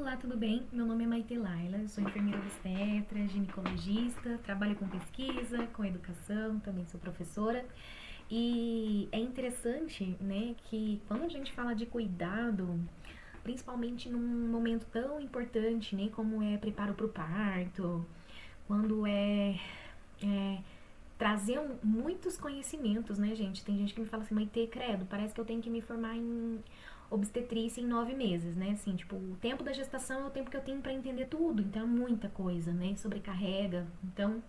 Olá, tudo bem? Meu nome é Maite Laila, eu sou enfermeira obstetra, ginecologista, trabalho com pesquisa, com educação, também sou professora. E é interessante, né, que quando a gente fala de cuidado, principalmente num momento tão importante, né, como é preparo para o parto, quando é trazer muitos conhecimentos, né, gente? Tem gente que me fala assim, Maite, credo, parece que eu tenho que me formar em obstetrícia em 9 meses, né? Assim, tipo, o tempo da gestação é o tempo que eu tenho para entender tudo, então é muita coisa, né? Sobrecarrega. Então,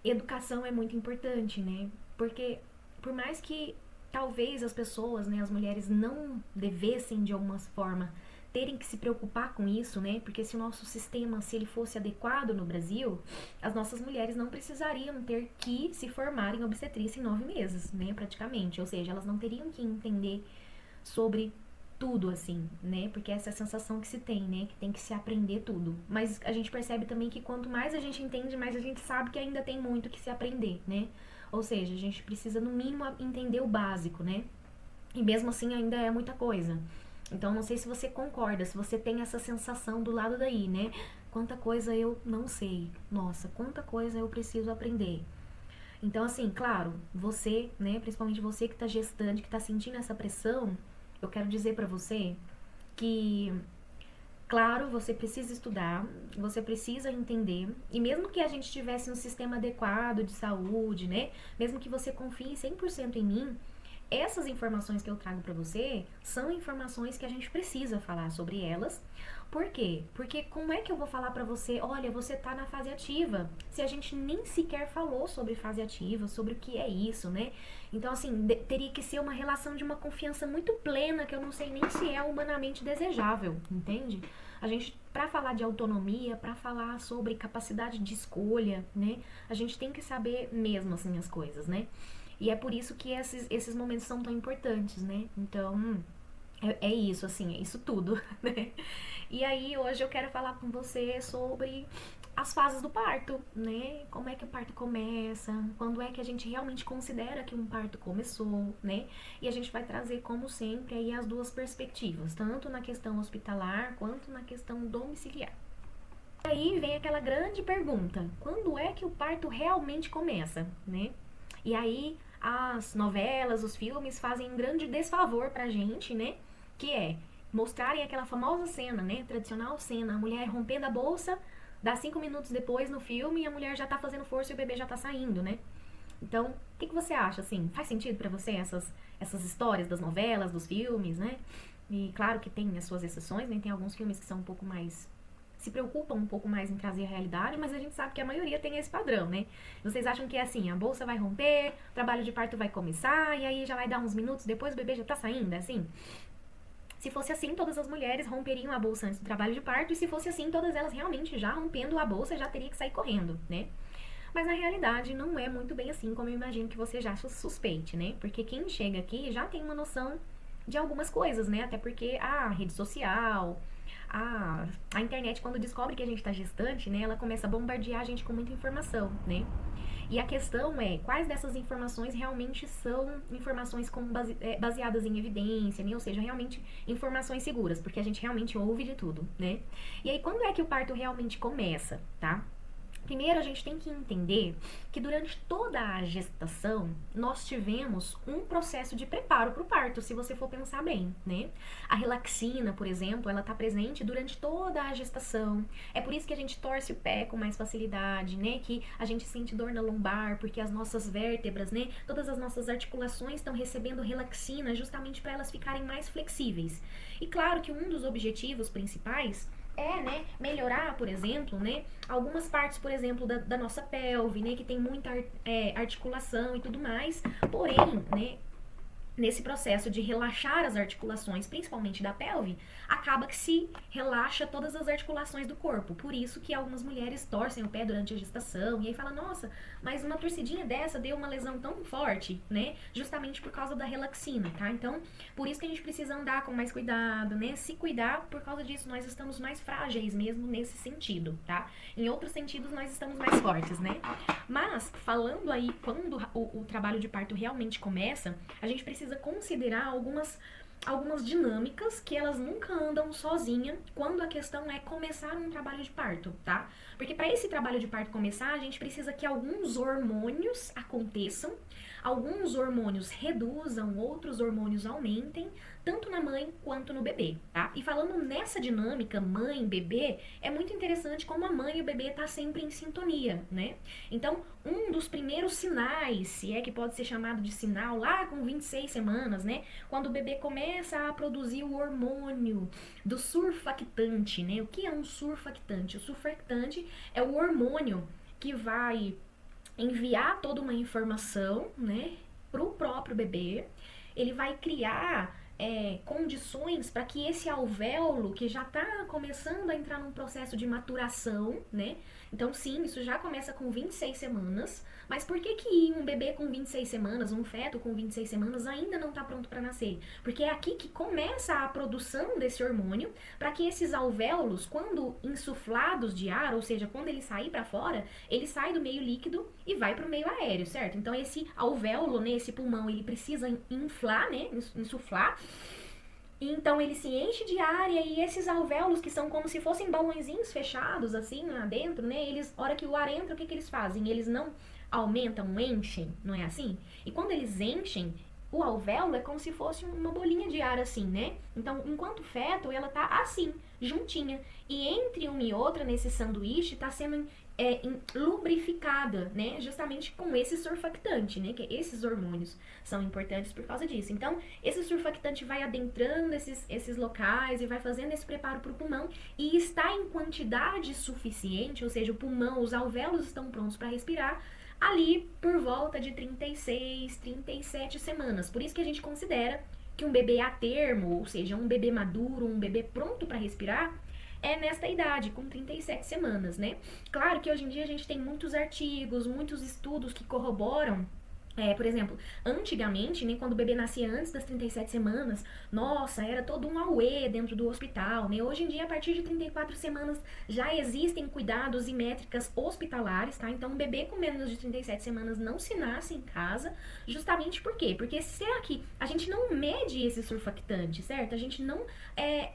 educação é muito importante, né? Porque por mais que talvez as pessoas, né, as mulheres não devessem de alguma forma terem que se preocupar com isso, né? Porque se o nosso sistema, se ele fosse adequado no Brasil, as nossas mulheres não precisariam ter que se formar em obstetrícia em 9 meses, né? Praticamente. Ou seja, elas não teriam que entender sobre tudo, assim, né? Porque essa é a sensação que se tem, né? Que tem que se aprender tudo. Mas a gente percebe também que quanto mais a gente entende, mais a gente sabe que ainda tem muito que se aprender, né? Ou seja, a gente precisa, no mínimo, entender o básico, né? E mesmo assim ainda é muita coisa. Então, não sei se você concorda, se você tem essa sensação do lado daí, né? Quanta coisa eu não sei. Nossa, quanta coisa eu preciso aprender. Então, assim, claro, você, né, principalmente você que tá gestante, que tá sentindo essa pressão, eu quero dizer pra você que, claro, você precisa estudar, você precisa entender, e mesmo que a gente tivesse um sistema adequado de saúde, né, mesmo que você confie 100% em mim, essas informações que eu trago para você são informações que a gente precisa falar sobre elas. Por quê? Porque como é que eu vou falar para você, olha, você tá na fase ativa, se a gente nem sequer falou sobre fase ativa, sobre o que é isso, né? Então, assim, teria que ser uma relação de uma confiança muito plena, que eu não sei nem se é humanamente desejável, entende? A gente, para falar de autonomia, para falar sobre capacidade de escolha, né? A gente tem que saber mesmo, assim, as coisas, né? E é por isso que esses momentos são tão importantes, né? Então, é isso, assim, é isso tudo, né? E aí, hoje eu quero falar com você sobre as fases do parto, né? Como é que o parto começa, quando é que a gente realmente considera que um parto começou, né? E a gente vai trazer, como sempre, aí as duas perspectivas, tanto na questão hospitalar quanto na questão domiciliar. Aí vem aquela grande pergunta: quando é que o parto realmente começa, né? E aí as novelas, os filmes fazem um grande desfavor pra gente, né? Que é mostrarem aquela famosa cena, né? Tradicional cena, a mulher rompendo a bolsa, dá 5 minutos depois no filme e a mulher já tá fazendo força e o bebê já tá saindo, né? Então, o que você acha, assim? Faz sentido pra você essas histórias das novelas, dos filmes, né? E claro que tem as suas exceções, né? Tem alguns filmes que são um pouco mais se preocupam um pouco mais em trazer a realidade, mas a gente sabe que a maioria tem esse padrão, né? Vocês acham que é assim, a bolsa vai romper, o trabalho de parto vai começar, e aí já vai dar uns minutos depois o bebê já tá saindo, é assim? Se fosse assim, todas as mulheres romperiam a bolsa antes do trabalho de parto, e se fosse assim, todas elas realmente já rompendo a bolsa já teria que sair correndo, né? Mas na realidade não é muito bem assim, como eu imagino que você já suspeite, né? Porque quem chega aqui já tem uma noção de algumas coisas, né? Até porque a rede social, a internet, quando descobre que a gente tá gestante, né? Ela começa a bombardear a gente com muita informação, né? E a questão é, quais dessas informações realmente são informações baseadas em evidência, né? Ou seja, realmente informações seguras, porque a gente realmente ouve de tudo, né? E aí, quando é que o parto realmente começa, tá? Primeiro, a gente tem que entender que durante toda a gestação, nós tivemos um processo de preparo para o parto, se você for pensar bem, né? A relaxina, por exemplo, ela está presente durante toda a gestação. É por isso que a gente torce o pé com mais facilidade, né? Que a gente sente dor na lombar, porque as nossas vértebras, né? Todas as nossas articulações estão recebendo relaxina justamente para elas ficarem mais flexíveis. E claro que um dos objetivos principais né, melhorar, por exemplo, né, algumas partes, por exemplo, da nossa pelve, né, que tem muita articulação e tudo mais, porém, né, nesse processo de relaxar as articulações, principalmente da pelve, acaba que se relaxa todas as articulações do corpo. Por isso que algumas mulheres torcem o pé durante a gestação e aí fala, nossa, mas uma torcidinha dessa deu uma lesão tão forte, né? Justamente por causa da relaxina, tá? Então, por isso que a gente precisa andar com mais cuidado, né? Se cuidar, por causa disso, nós estamos mais frágeis mesmo nesse sentido, tá? Em outros sentidos, nós estamos mais fortes, né? Mas, falando aí, quando o trabalho de parto realmente começa, a gente precisa considerar algumas algumas dinâmicas que elas nunca andam sozinha quando a questão é começar um trabalho de parto, tá? Porque para esse trabalho de parto começar, a gente precisa que alguns hormônios aconteçam, alguns hormônios reduzam, outros hormônios aumentem, tanto na mãe quanto no bebê, tá? E falando nessa dinâmica mãe-bebê, é muito interessante como a mãe e o bebê tá sempre em sintonia, né? Então, um dos primeiros sinais, se é que pode ser chamado de sinal, lá com 26 semanas, né? Quando o bebê começa a produzir o hormônio do surfactante, né? O que é um surfactante? O surfactante é o hormônio que vai enviar toda uma informação, né, pro próprio bebê. Ele vai criar condições para que esse alvéolo, que já está começando a entrar num processo de maturação, né? Então, sim, isso já começa com 26 semanas. Mas por que um bebê com 26 semanas, um feto com 26 semanas, ainda não está pronto para nascer? Porque é aqui que começa a produção desse hormônio, para que esses alvéolos, quando insuflados de ar, ou seja, quando ele sair para fora, ele sai do meio líquido e vai para o meio aéreo, certo? Então, esse alvéolo, né, esse pulmão, ele precisa inflar, né, insuflar. Então ele se enche de ar e aí esses alvéolos, que são como se fossem balõezinhos fechados assim lá dentro, né? Eles, hora que o ar entra, o que eles fazem? Eles não aumentam, enchem, não é assim? E quando eles enchem, o alvéolo é como se fosse uma bolinha de ar assim, né? Então, enquanto feto, ela tá assim, juntinha. E entre uma e outra, nesse sanduíche, tá sendo lubrificada, né? Justamente com esse surfactante, né? Que esses hormônios são importantes por causa disso. Então, esse surfactante vai adentrando esses locais e vai fazendo esse preparo para o pulmão e está em quantidade suficiente, ou seja, o pulmão, os alvéolos estão prontos para respirar ali por volta de 36, 37 semanas. Por isso que a gente considera que um bebê a termo, ou seja, um bebê maduro, um bebê pronto para respirar, é nesta idade, com 37 semanas, né? Claro que hoje em dia a gente tem muitos artigos, muitos estudos que corroboram. Por exemplo, antigamente, né, quando o bebê nascia antes das 37 semanas, nossa, era todo um auê dentro do hospital, né? Hoje em dia, a partir de 34 semanas, já existem cuidados e métricas hospitalares, tá? Então, um bebê com menos de 37 semanas não se nasce em casa, justamente por quê? Porque será que a gente não mede esse surfactante, certo? A gente não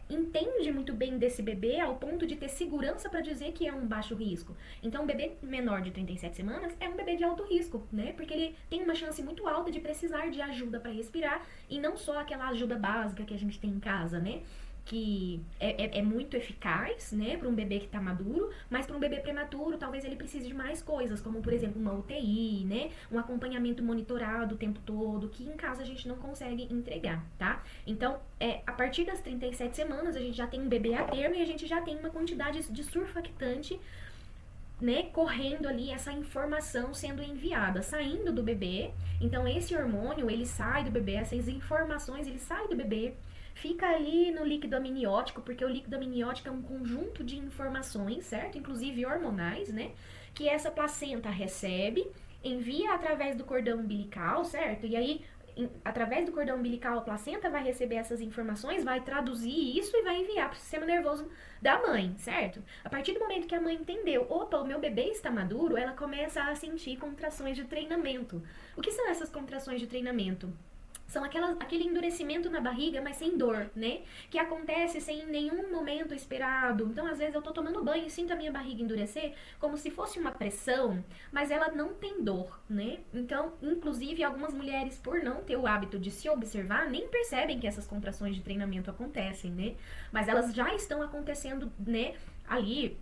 entende muito bem desse bebê ao ponto de ter segurança para dizer que é um baixo risco. Então, um bebê menor de 37 semanas é um bebê de alto risco, né? Porque ele tem uma chance muito alta de precisar de ajuda para respirar e não só aquela ajuda básica que a gente tem em casa, né? Que é muito eficaz, né, para um bebê que está maduro, mas para um bebê prematuro, talvez ele precise de mais coisas, como, por exemplo, uma UTI, né, um acompanhamento monitorado o tempo todo, que em casa a gente não consegue entregar, tá? Então, a partir das 37 semanas, a gente já tem um bebê a termo e a gente já tem uma quantidade de surfactante, né, correndo ali, essa informação sendo enviada, saindo do bebê. Então, esse hormônio, ele sai do bebê, essas informações, ele sai do bebê, fica ali no líquido amniótico, porque o líquido amniótico é um conjunto de informações, certo? Inclusive hormonais, né? Que essa placenta recebe, envia através do cordão umbilical, certo? E aí, através do cordão umbilical, a placenta vai receber essas informações, vai traduzir isso e vai enviar para o sistema nervoso da mãe, certo? A partir do momento que a mãe entendeu, opa, o meu bebê está maduro, ela começa a sentir contrações de treinamento. O que são essas contrações de treinamento? São aquele endurecimento na barriga, mas sem dor, né? Que acontece sem nenhum momento esperado. Então, às vezes, eu tô tomando banho e sinto a minha barriga endurecer como se fosse uma pressão, mas ela não tem dor, né? Então, inclusive, algumas mulheres, por não ter o hábito de se observar, nem percebem que essas contrações de treinamento acontecem, né? Mas elas já estão acontecendo, né? Ali,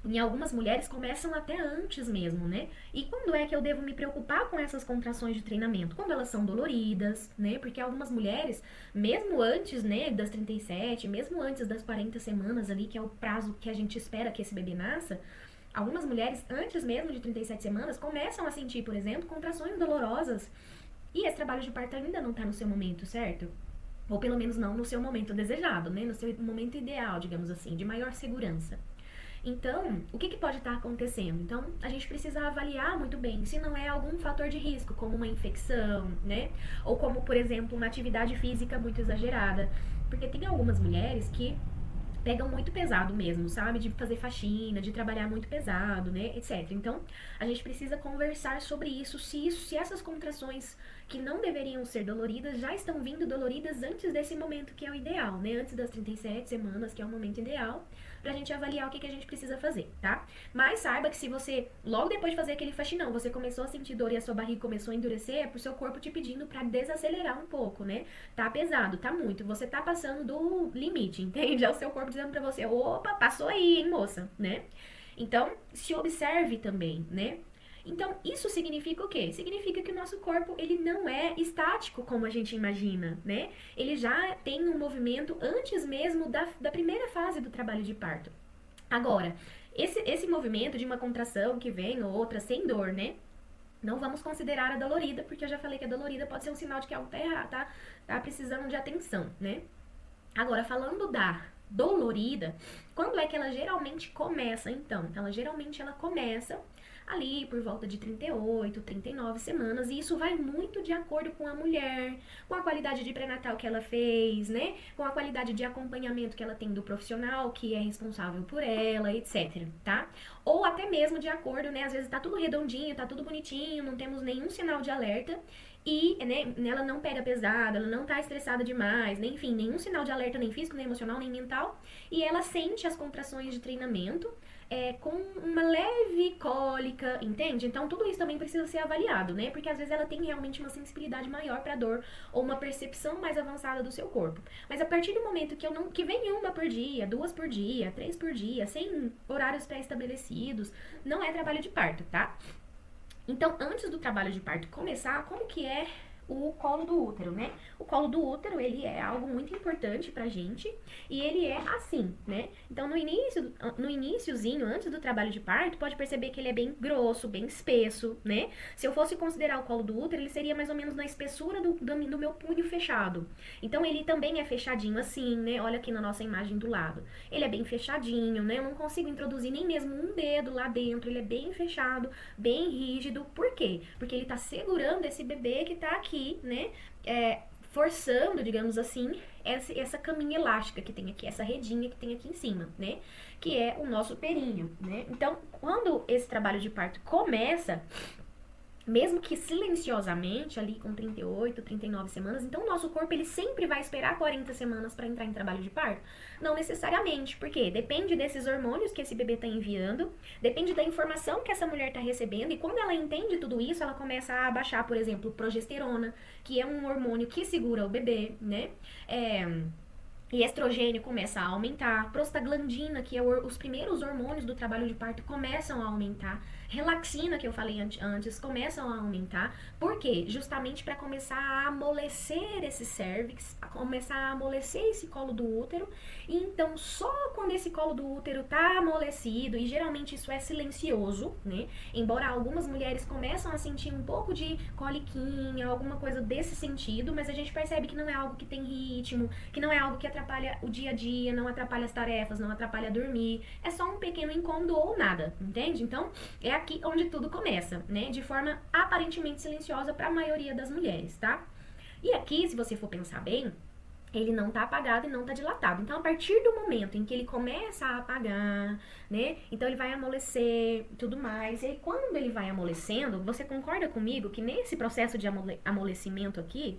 em algumas mulheres começam até antes mesmo, né? E quando é que eu devo me preocupar com essas contrações de treinamento? Quando elas são doloridas, né? Porque algumas mulheres, mesmo antes, né, das 37, mesmo antes das 40 semanas ali, que é o prazo que a gente espera que esse bebê nasça, algumas mulheres, antes mesmo de 37 semanas, começam a sentir, por exemplo, contrações dolorosas. E esse trabalho de parto ainda não tá no seu momento, certo? Ou pelo menos não no seu momento desejado, né? No seu momento ideal, digamos assim, de maior segurança. Então, o que pode estar acontecendo? Então, a gente precisa avaliar muito bem se não é algum fator de risco, como uma infecção, né? Ou como, por exemplo, uma atividade física muito exagerada. Porque tem algumas mulheres que pegam muito pesado mesmo, sabe? De fazer faxina, de trabalhar muito pesado, né? Etc. Então, a gente precisa conversar sobre isso, se essas contrações que não deveriam ser doloridas já estão vindo doloridas antes desse momento que é o ideal, né? Antes das 37 semanas, que é o momento ideal, pra gente avaliar o que a gente precisa fazer, tá? Mas saiba que se você, logo depois de fazer aquele faxinão, você começou a sentir dor e a sua barriga começou a endurecer, é pro seu corpo te pedindo pra desacelerar um pouco, né? Tá pesado, tá muito, você tá passando do limite, entende? É o seu corpo dizendo pra você, opa, passou aí, hein, moça, né? Então, se observe também, né? Então, isso significa o quê? Significa que o nosso corpo, ele não é estático como a gente imagina, né? Ele já tem um movimento antes mesmo da primeira fase do trabalho de parto. Agora, esse movimento de uma contração que vem ou outra sem dor, né? Não vamos considerar a dolorida, porque eu já falei que a dolorida pode ser um sinal de que algo tá errado, tá precisando de atenção, né? Agora, falando da dolorida, quando é que ela geralmente começa, então? Ela começa ali por volta de 38, 39 semanas, e isso vai muito de acordo com a mulher, com a qualidade de pré-natal que ela fez, né? Com a qualidade de acompanhamento que ela tem do profissional que é responsável por ela, etc, tá? Ou até mesmo de acordo, né? Às vezes tá tudo redondinho, tá tudo bonitinho, não temos nenhum sinal de alerta, e né, ela não pega pesada, ela não tá estressada demais, nem, enfim, nenhum sinal de alerta, nem físico, nem emocional, nem mental, e ela sente as contrações de treinamento com uma leve cólica, entende? Então tudo isso também precisa ser avaliado, né? Porque às vezes ela tem realmente uma sensibilidade maior pra dor ou uma percepção mais avançada do seu corpo. Mas a partir do momento que vem uma por dia, duas por dia, três por dia, sem horários pré-estabelecidos, não é trabalho de parto, tá? Então, antes do trabalho de parto começar, como que é o colo do útero, né? O colo do útero, ele é algo muito importante pra gente e ele é assim, né? Então, no iniciozinho, antes do trabalho de parto, pode perceber que ele é bem grosso, bem espesso, né? Se eu fosse considerar o colo do útero, ele seria mais ou menos na espessura do meu punho fechado. Então, ele também é fechadinho assim, né? Olha aqui na nossa imagem do lado. Ele é bem fechadinho, né? Eu não consigo introduzir nem mesmo um dedo lá dentro, ele é bem fechado, bem rígido. Por quê? Porque ele tá segurando esse bebê que tá aqui, né? Forçando, digamos assim, essa caminha elástica que tem aqui, essa redinha que tem aqui em cima, né? Que é o nosso períneo, né? Então, quando esse trabalho de parto começa, mesmo que silenciosamente, ali com 38, 39 semanas, então o nosso corpo ele sempre vai esperar 40 semanas para entrar em trabalho de parto? Não necessariamente, porque depende desses hormônios que esse bebê está enviando, depende da informação que essa mulher está recebendo, e quando ela entende tudo isso, ela começa a baixar, por exemplo, progesterona, que é um hormônio que segura o bebê, né? E estrogênio começa a aumentar, prostaglandina, que é os primeiros hormônios do trabalho de parto, começam a aumentar, relaxina, que eu falei antes, começam a aumentar. Por quê? Justamente para começar a amolecer esse cérvix, a começar a amolecer esse colo do útero. E então, só quando esse colo do útero tá amolecido, e geralmente isso é silencioso, né? Embora algumas mulheres começam a sentir um pouco de coliquinha, alguma coisa desse sentido, mas a gente percebe que não é algo que tem ritmo, que não é algo que atrapalha o dia a dia, não atrapalha as tarefas, não atrapalha dormir. É só um pequeno incômodo ou nada, entende? Então, é aqui onde tudo começa, né? De forma aparentemente silenciosa para a maioria das mulheres, tá? E aqui, se você for pensar bem, ele não tá apagado e não tá dilatado. Então, a partir do momento em que ele começa a apagar, né? Então, ele vai amolecer e tudo mais. E aí, quando ele vai amolecendo, você concorda comigo que nesse processo de amolecimento aqui,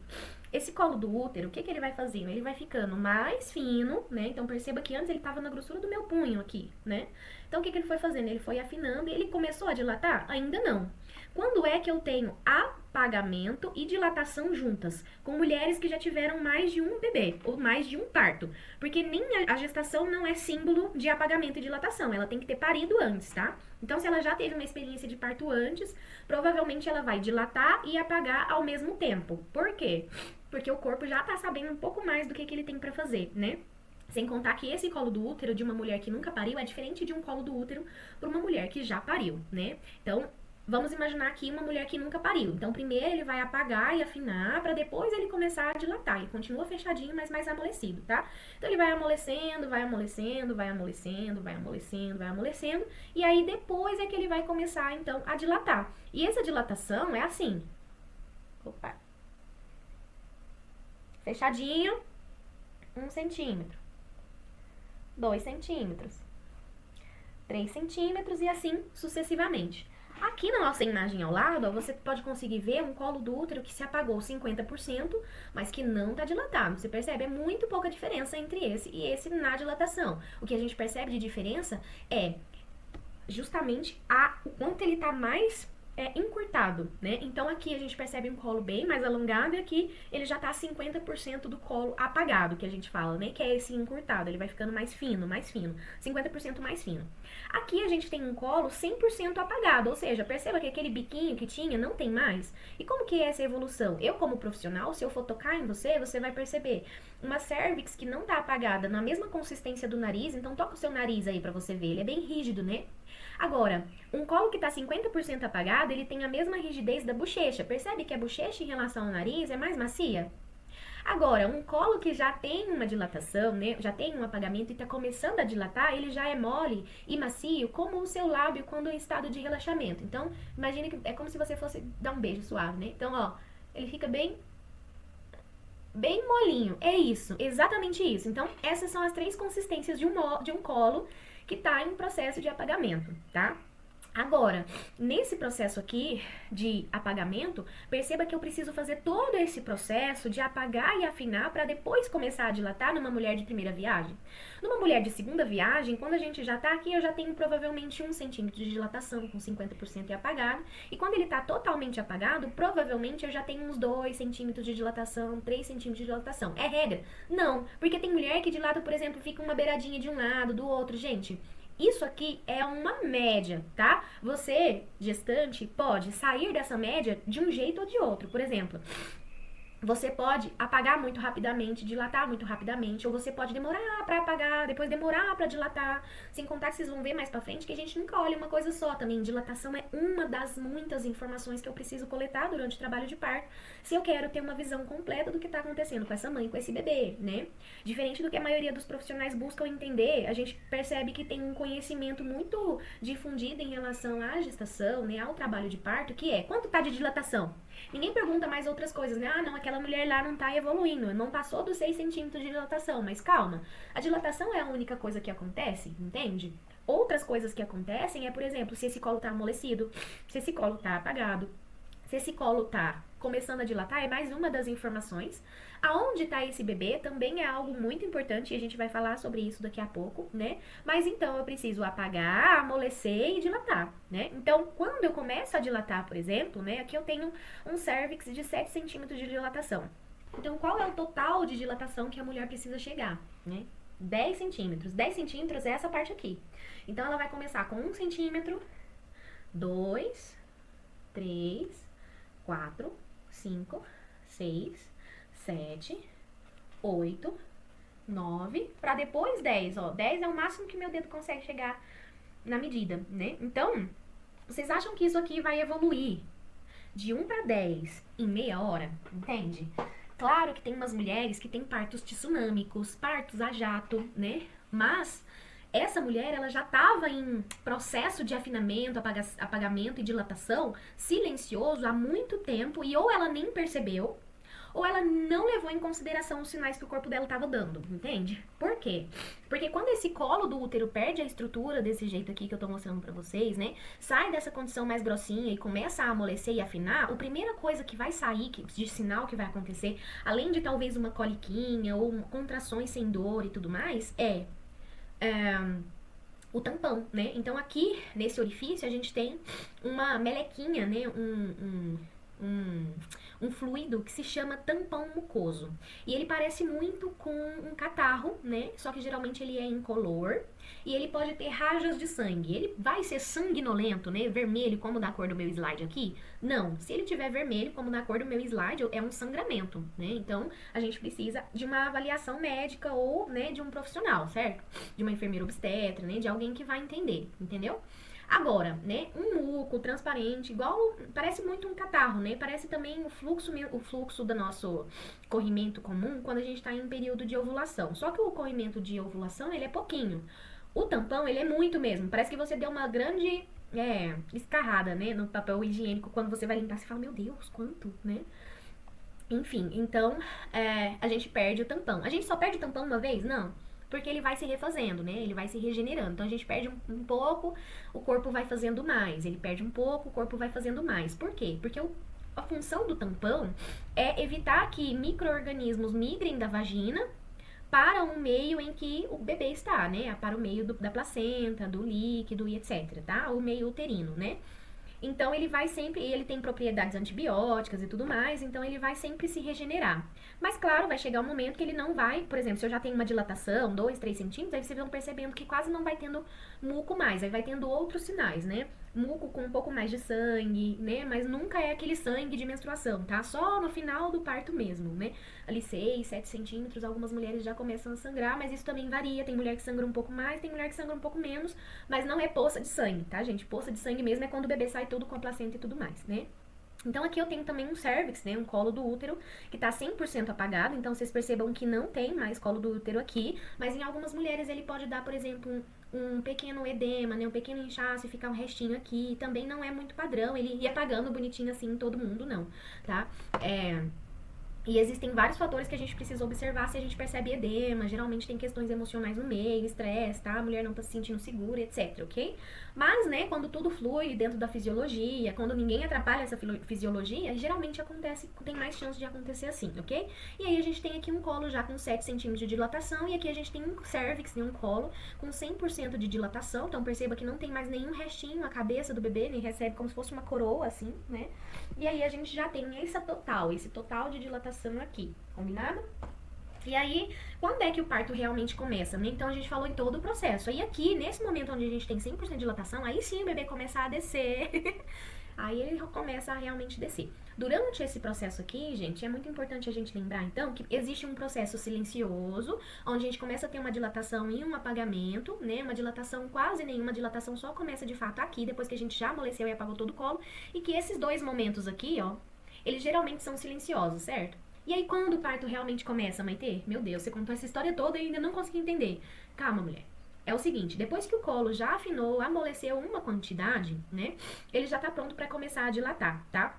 esse colo do útero, o que ele vai fazendo? Ele vai ficando mais fino, né? Então, perceba que antes ele tava na grossura do meu punho aqui, né? Então, o que ele foi fazendo? Ele foi afinando e ele começou a dilatar? Ainda não. Quando é que eu tenho apagamento e dilatação juntas? Com mulheres que já tiveram mais de um bebê ou mais de um parto. Porque nem a gestação não é símbolo de apagamento e dilatação. Ela tem que ter parido antes, tá? Então, se ela já teve uma experiência de parto antes, provavelmente ela vai dilatar e apagar ao mesmo tempo. Por quê? Porque o corpo já tá sabendo um pouco mais do que ele tem pra fazer, né? Sem contar que esse colo do útero de uma mulher que nunca pariu é diferente de um colo do útero para uma mulher que já pariu, né? Então, vamos imaginar aqui uma mulher que nunca pariu. Então, primeiro ele vai apagar e afinar para depois ele começar a dilatar. Ele continua fechadinho, mas mais amolecido, tá? Então, ele vai amolecendo, vai amolecendo, vai amolecendo, vai amolecendo, vai amolecendo. E aí, depois é que ele vai começar, então, a dilatar. E essa dilatação é assim. Opa. Fechadinho, 1 centímetro. 2 centímetros, 3 centímetros e assim sucessivamente. Aqui na nossa imagem ao lado, ó, você pode conseguir ver um colo do útero que se apagou 50%, mas que não está dilatado. Você percebe? É muito pouca diferença entre esse e esse na dilatação. O que a gente percebe de diferença é justamente o quanto ele está mais encurtado, né? Então aqui a gente percebe um colo bem mais alongado e aqui ele já tá 50% do colo apagado, que a gente fala, né? Que é esse encurtado, ele vai ficando mais fino, 50% mais fino. Aqui a gente tem um colo 100% apagado, ou seja, perceba que aquele biquinho que tinha não tem mais. E como que é essa evolução? Eu como profissional, se eu for tocar em você, você vai perceber uma cervix que não tá apagada na mesma consistência do nariz, então toca o seu nariz aí pra você ver, ele é bem rígido, né? Agora, um colo que está 50% apagado, ele tem a mesma rigidez da bochecha. Percebe que a bochecha em relação ao nariz é mais macia? Agora, um colo que já tem uma dilatação, né, já tem um apagamento e está começando a dilatar, ele já é mole e macio, como o seu lábio quando em estado de relaxamento. Então, imagine que é como se você fosse dar um beijo suave, né? Então, ó, ele fica bem molinho. É isso, exatamente isso. Então, essas são as 3 consistências de um colo que está em processo de apagamento, tá? Agora, nesse processo aqui de apagamento, perceba que eu preciso fazer todo esse processo de apagar e afinar para depois começar a dilatar numa mulher de primeira viagem. Numa mulher de segunda viagem, quando a gente já tá aqui, eu já tenho provavelmente 1 centímetro de dilatação, com 50% apagado. E quando ele tá totalmente apagado, provavelmente eu já tenho uns 2 centímetros de dilatação, 3 centímetros de dilatação. É regra? Não, porque tem mulher que dilata, por exemplo, fica uma beiradinha de um lado, do outro. Gente, isso aqui é uma média, tá? Você, gestante, pode sair dessa média de um jeito ou de outro. Por exemplo, você pode apagar muito rapidamente, dilatar muito rapidamente, ou você pode demorar para apagar, depois demorar para dilatar. Sem contar que vocês vão ver mais para frente que a gente nunca olha uma coisa só também. Dilatação é uma das muitas informações que eu preciso coletar durante o trabalho de parto, se eu quero ter uma visão completa do que está acontecendo com essa mãe, com esse bebê, né? Diferente do que a maioria dos profissionais buscam entender, a gente percebe que tem um conhecimento muito difundido em relação à gestação, né, ao trabalho de parto, que é quanto tá de dilatação? Ninguém pergunta mais outras coisas, né? Ah, não, aquela mulher lá não tá evoluindo, não passou dos 6 centímetros de dilatação, mas calma, a dilatação é a única coisa que acontece, entende? Outras coisas que acontecem é, por exemplo, se esse colo tá amolecido, se esse colo tá apagado, se esse colo tá começando a dilatar, é mais uma das informações. Aonde tá esse bebê também é algo muito importante e a gente vai falar sobre isso daqui a pouco, né? Mas então eu preciso apagar, amolecer e dilatar, né? Então, quando eu começo a dilatar, por exemplo, né? Aqui eu tenho um cérvix de 7 centímetros de dilatação. Então, qual é o total de dilatação que a mulher precisa chegar, né? 10 centímetros. 10 centímetros é essa parte aqui. Então, ela vai começar com 1 centímetro, 2, 3, 4, 5, 6, 7, 8, 9, para depois 10, ó. 10 é o máximo que meu dedo consegue chegar na medida, né? Então, vocês acham que isso aqui vai evoluir de 1 para 10 em meia hora? Entende? Claro que tem umas mulheres que têm partos tsunâmicos, partos a jato, né? Mas essa mulher, ela já estava em processo de afinamento, apagamento e dilatação silencioso há muito tempo e ou ela nem percebeu, ou ela não levou em consideração os sinais que o corpo dela estava dando, entende? Por quê? Porque quando esse colo do útero perde a estrutura desse jeito aqui que eu tô mostrando pra vocês, né? Sai dessa condição mais grossinha e começa a amolecer e afinar, a primeira coisa que vai sair, de sinal que vai acontecer, além de talvez uma coliquinha ou contrações sem dor e tudo mais, o tampão, né? Então aqui, nesse orifício, a gente tem uma melequinha, né? Um fluido que se chama tampão mucoso. E ele parece muito com um catarro, né? Só que geralmente ele é incolor e ele pode ter rajos de sangue. Ele vai ser sanguinolento, né? Vermelho, como da cor do meu slide aqui? Não. Se ele tiver vermelho, como da cor do meu slide, é um sangramento, né? Então, a gente precisa de uma avaliação médica ou, né, de um profissional, certo? De uma enfermeira obstetra, né? De alguém que vai entender, entendeu? Agora, né, um muco transparente, igual, parece muito um catarro, né? Parece também o fluxo do nosso corrimento comum quando a gente está em período de ovulação. Só que o corrimento de ovulação, ele é pouquinho. O tampão, ele é muito mesmo. Parece que você deu uma grande escarrada, né, no papel higiênico. Quando você vai limpar, você fala, meu Deus, quanto, né? Enfim, então, a gente perde o tampão. A gente só perde o tampão uma vez? Não. porque ele vai se refazendo, né? Ele vai se regenerando. Então a gente perde um pouco, o corpo vai fazendo mais. Ele perde um pouco, o corpo vai fazendo mais. Por quê? Porque a função do tampão é evitar que micro-organismos migrem da vagina para um meio em que o bebê está, né? Para o meio da placenta, do líquido e etc, tá? O meio uterino, né? Então ele vai sempre, ele tem propriedades antibióticas e tudo mais, então ele vai sempre se regenerar. Mas claro, vai chegar um momento que ele não vai, por exemplo, se eu já tenho uma dilatação, 2, 3 centímetros, aí vocês vão percebendo que quase não vai tendo muco mais, aí vai tendo outros sinais, né? Muco com um pouco mais de sangue, né? Mas nunca é aquele sangue de menstruação, tá? Só no final do parto mesmo, né? Ali 6, 7 centímetros, algumas mulheres já começam a sangrar, mas isso também varia. Tem mulher que sangra um pouco mais, tem mulher que sangra um pouco menos, mas não é poça de sangue, tá, gente? Poça de sangue mesmo é quando o bebê sai tudo com a placenta e tudo mais, né? Então aqui eu tenho também um cérvix, né, um colo do útero, que tá 100% apagado, então vocês percebam que não tem mais colo do útero aqui, mas em algumas mulheres ele pode dar, por exemplo, um pequeno edema, né, um pequeno inchaço e ficar um restinho aqui, também não é muito padrão, ele ia apagando bonitinho assim em todo mundo, não, tá? E existem vários fatores que a gente precisa observar se a gente percebe edema. Geralmente tem questões emocionais no meio, estresse, tá? A mulher não tá se sentindo segura, etc, ok? Mas, né, quando tudo flui dentro da fisiologia, quando ninguém atrapalha essa fisiologia, geralmente acontece, tem mais chance de acontecer assim, ok? E aí a gente tem aqui um colo já com 7 centímetros de dilatação e aqui a gente tem um cérvix, né, um colo com 100% de dilatação. Então perceba que não tem mais nenhum restinho, a cabeça do bebê, nem recebe como se fosse uma coroa, assim, né? E aí a gente já tem esse total de dilatação aqui, combinado? E aí, quando é que o parto realmente começa, né? Então a gente falou em todo o processo. Aí aqui, nesse momento onde a gente tem 100% de dilatação, aí sim o bebê começa a descer. Aí ele começa a realmente descer. Durante esse processo aqui, gente, é muito importante a gente lembrar, então, que existe um processo silencioso, onde a gente começa a ter uma dilatação e um apagamento, né? Uma dilatação quase nenhuma, dilatação só começa de fato aqui, depois que a gente já amoleceu e apagou todo o colo. E que esses dois momentos aqui, ó, eles geralmente são silenciosos, certo? E aí, quando o parto realmente começa, Maitê? Meu Deus, você contou essa história toda e ainda não consegui entender. Calma, mulher. É o seguinte, depois que o colo já afinou, amoleceu uma quantidade, né? Ele já tá pronto para começar a dilatar, tá?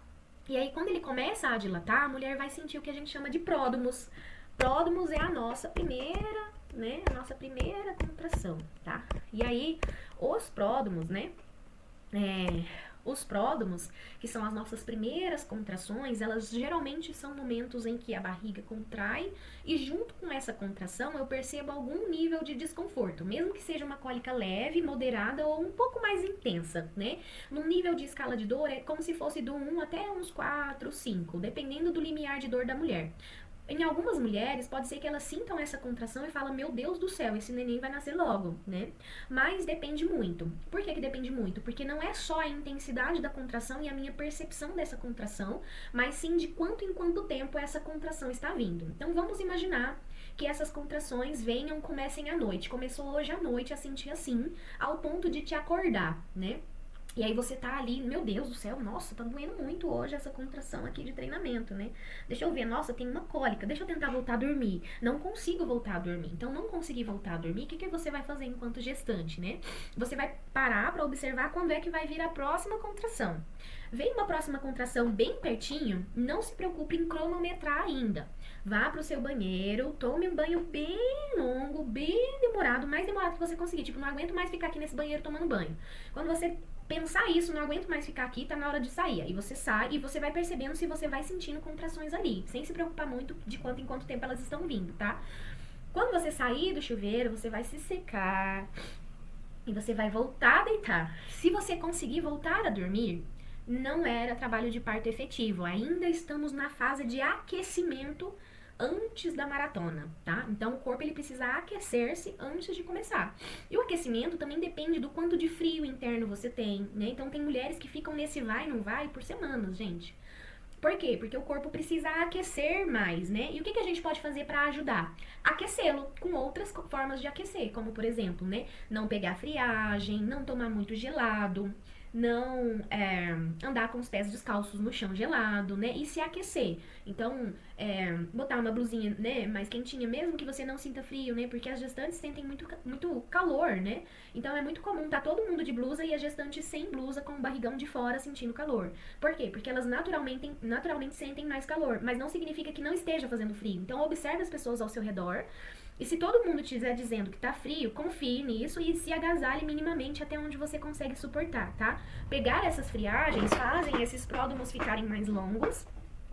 E aí, quando ele começa a dilatar, a mulher vai sentir o que a gente chama de pródomos. Pródomos é a nossa primeira, né? A nossa primeira contração, tá? E aí, os pródomos, né? Os pródomos, que são as nossas primeiras contrações, elas geralmente são momentos em que a barriga contrai e junto com essa contração eu percebo algum nível de desconforto, mesmo que seja uma cólica leve, moderada ou um pouco mais intensa, né? No nível de escala de dor é como se fosse do 1 até uns 4, 5, dependendo do limiar de dor da mulher. Em algumas mulheres, pode ser que elas sintam essa contração e falam, meu Deus do céu, esse neném vai nascer logo, né? Mas depende muito. Por que depende muito? Porque não é só a intensidade da contração e a minha percepção dessa contração, mas sim de quanto em quanto tempo essa contração está vindo. Então, vamos imaginar que essas contrações comecem à noite. Começou hoje à noite a sentir assim, ao ponto de te acordar, né? E aí você tá ali, meu Deus do céu, nossa, tá doendo muito hoje essa contração aqui de treinamento, né? Deixa eu ver, nossa, tem uma cólica, deixa eu tentar voltar a dormir. Não consigo voltar a dormir. Então, não conseguir voltar a dormir, o que você vai fazer enquanto gestante, né? Você vai parar pra observar quando é que vai vir a próxima contração. Vem uma próxima contração bem pertinho, não se preocupe em cronometrar ainda. Vá pro seu banheiro, tome um banho bem longo, bem demorado, mais demorado que você conseguir. Tipo, não aguento mais ficar aqui nesse banheiro tomando banho. Quando você pensar isso, não aguento mais ficar aqui, tá na hora de sair. Aí você sai e você vai percebendo se você vai sentindo contrações ali, sem se preocupar muito de quanto em quanto tempo elas estão vindo, tá? Quando você sair do chuveiro, você vai se secar e você vai voltar a deitar. Se você conseguir voltar a dormir, não era trabalho de parto efetivo. Ainda estamos na fase de aquecimento antes da maratona, tá? Então o corpo ele precisa aquecer-se antes de começar. E o aquecimento também depende do quanto de frio interno você tem, né? Então tem mulheres que ficam nesse vai não vai por semanas, gente. Por quê? Porque o corpo precisa aquecer mais, né? E o que a gente pode fazer para ajudar? Aquecê-lo com outras formas de aquecer, como por exemplo, né? Não pegar friagem, não tomar muito gelado, não andar com os pés descalços no chão gelado, né? E se aquecer. Então, botar uma blusinha, né, mais quentinha, mesmo que você não sinta frio, né? Porque as gestantes sentem muito calor, né? Então, é muito comum tá todo mundo de blusa e a gestante sem blusa, com o barrigão de fora, sentindo calor. Por quê? Porque elas naturalmente sentem mais calor, mas não significa que não esteja fazendo frio. Então, observe as pessoas ao seu redor E se todo mundo estiver dizendo que tá frio, confie nisso e se agasalhe minimamente até onde você consegue suportar, tá? Pegar essas friagens fazem esses pródomos ficarem mais longos.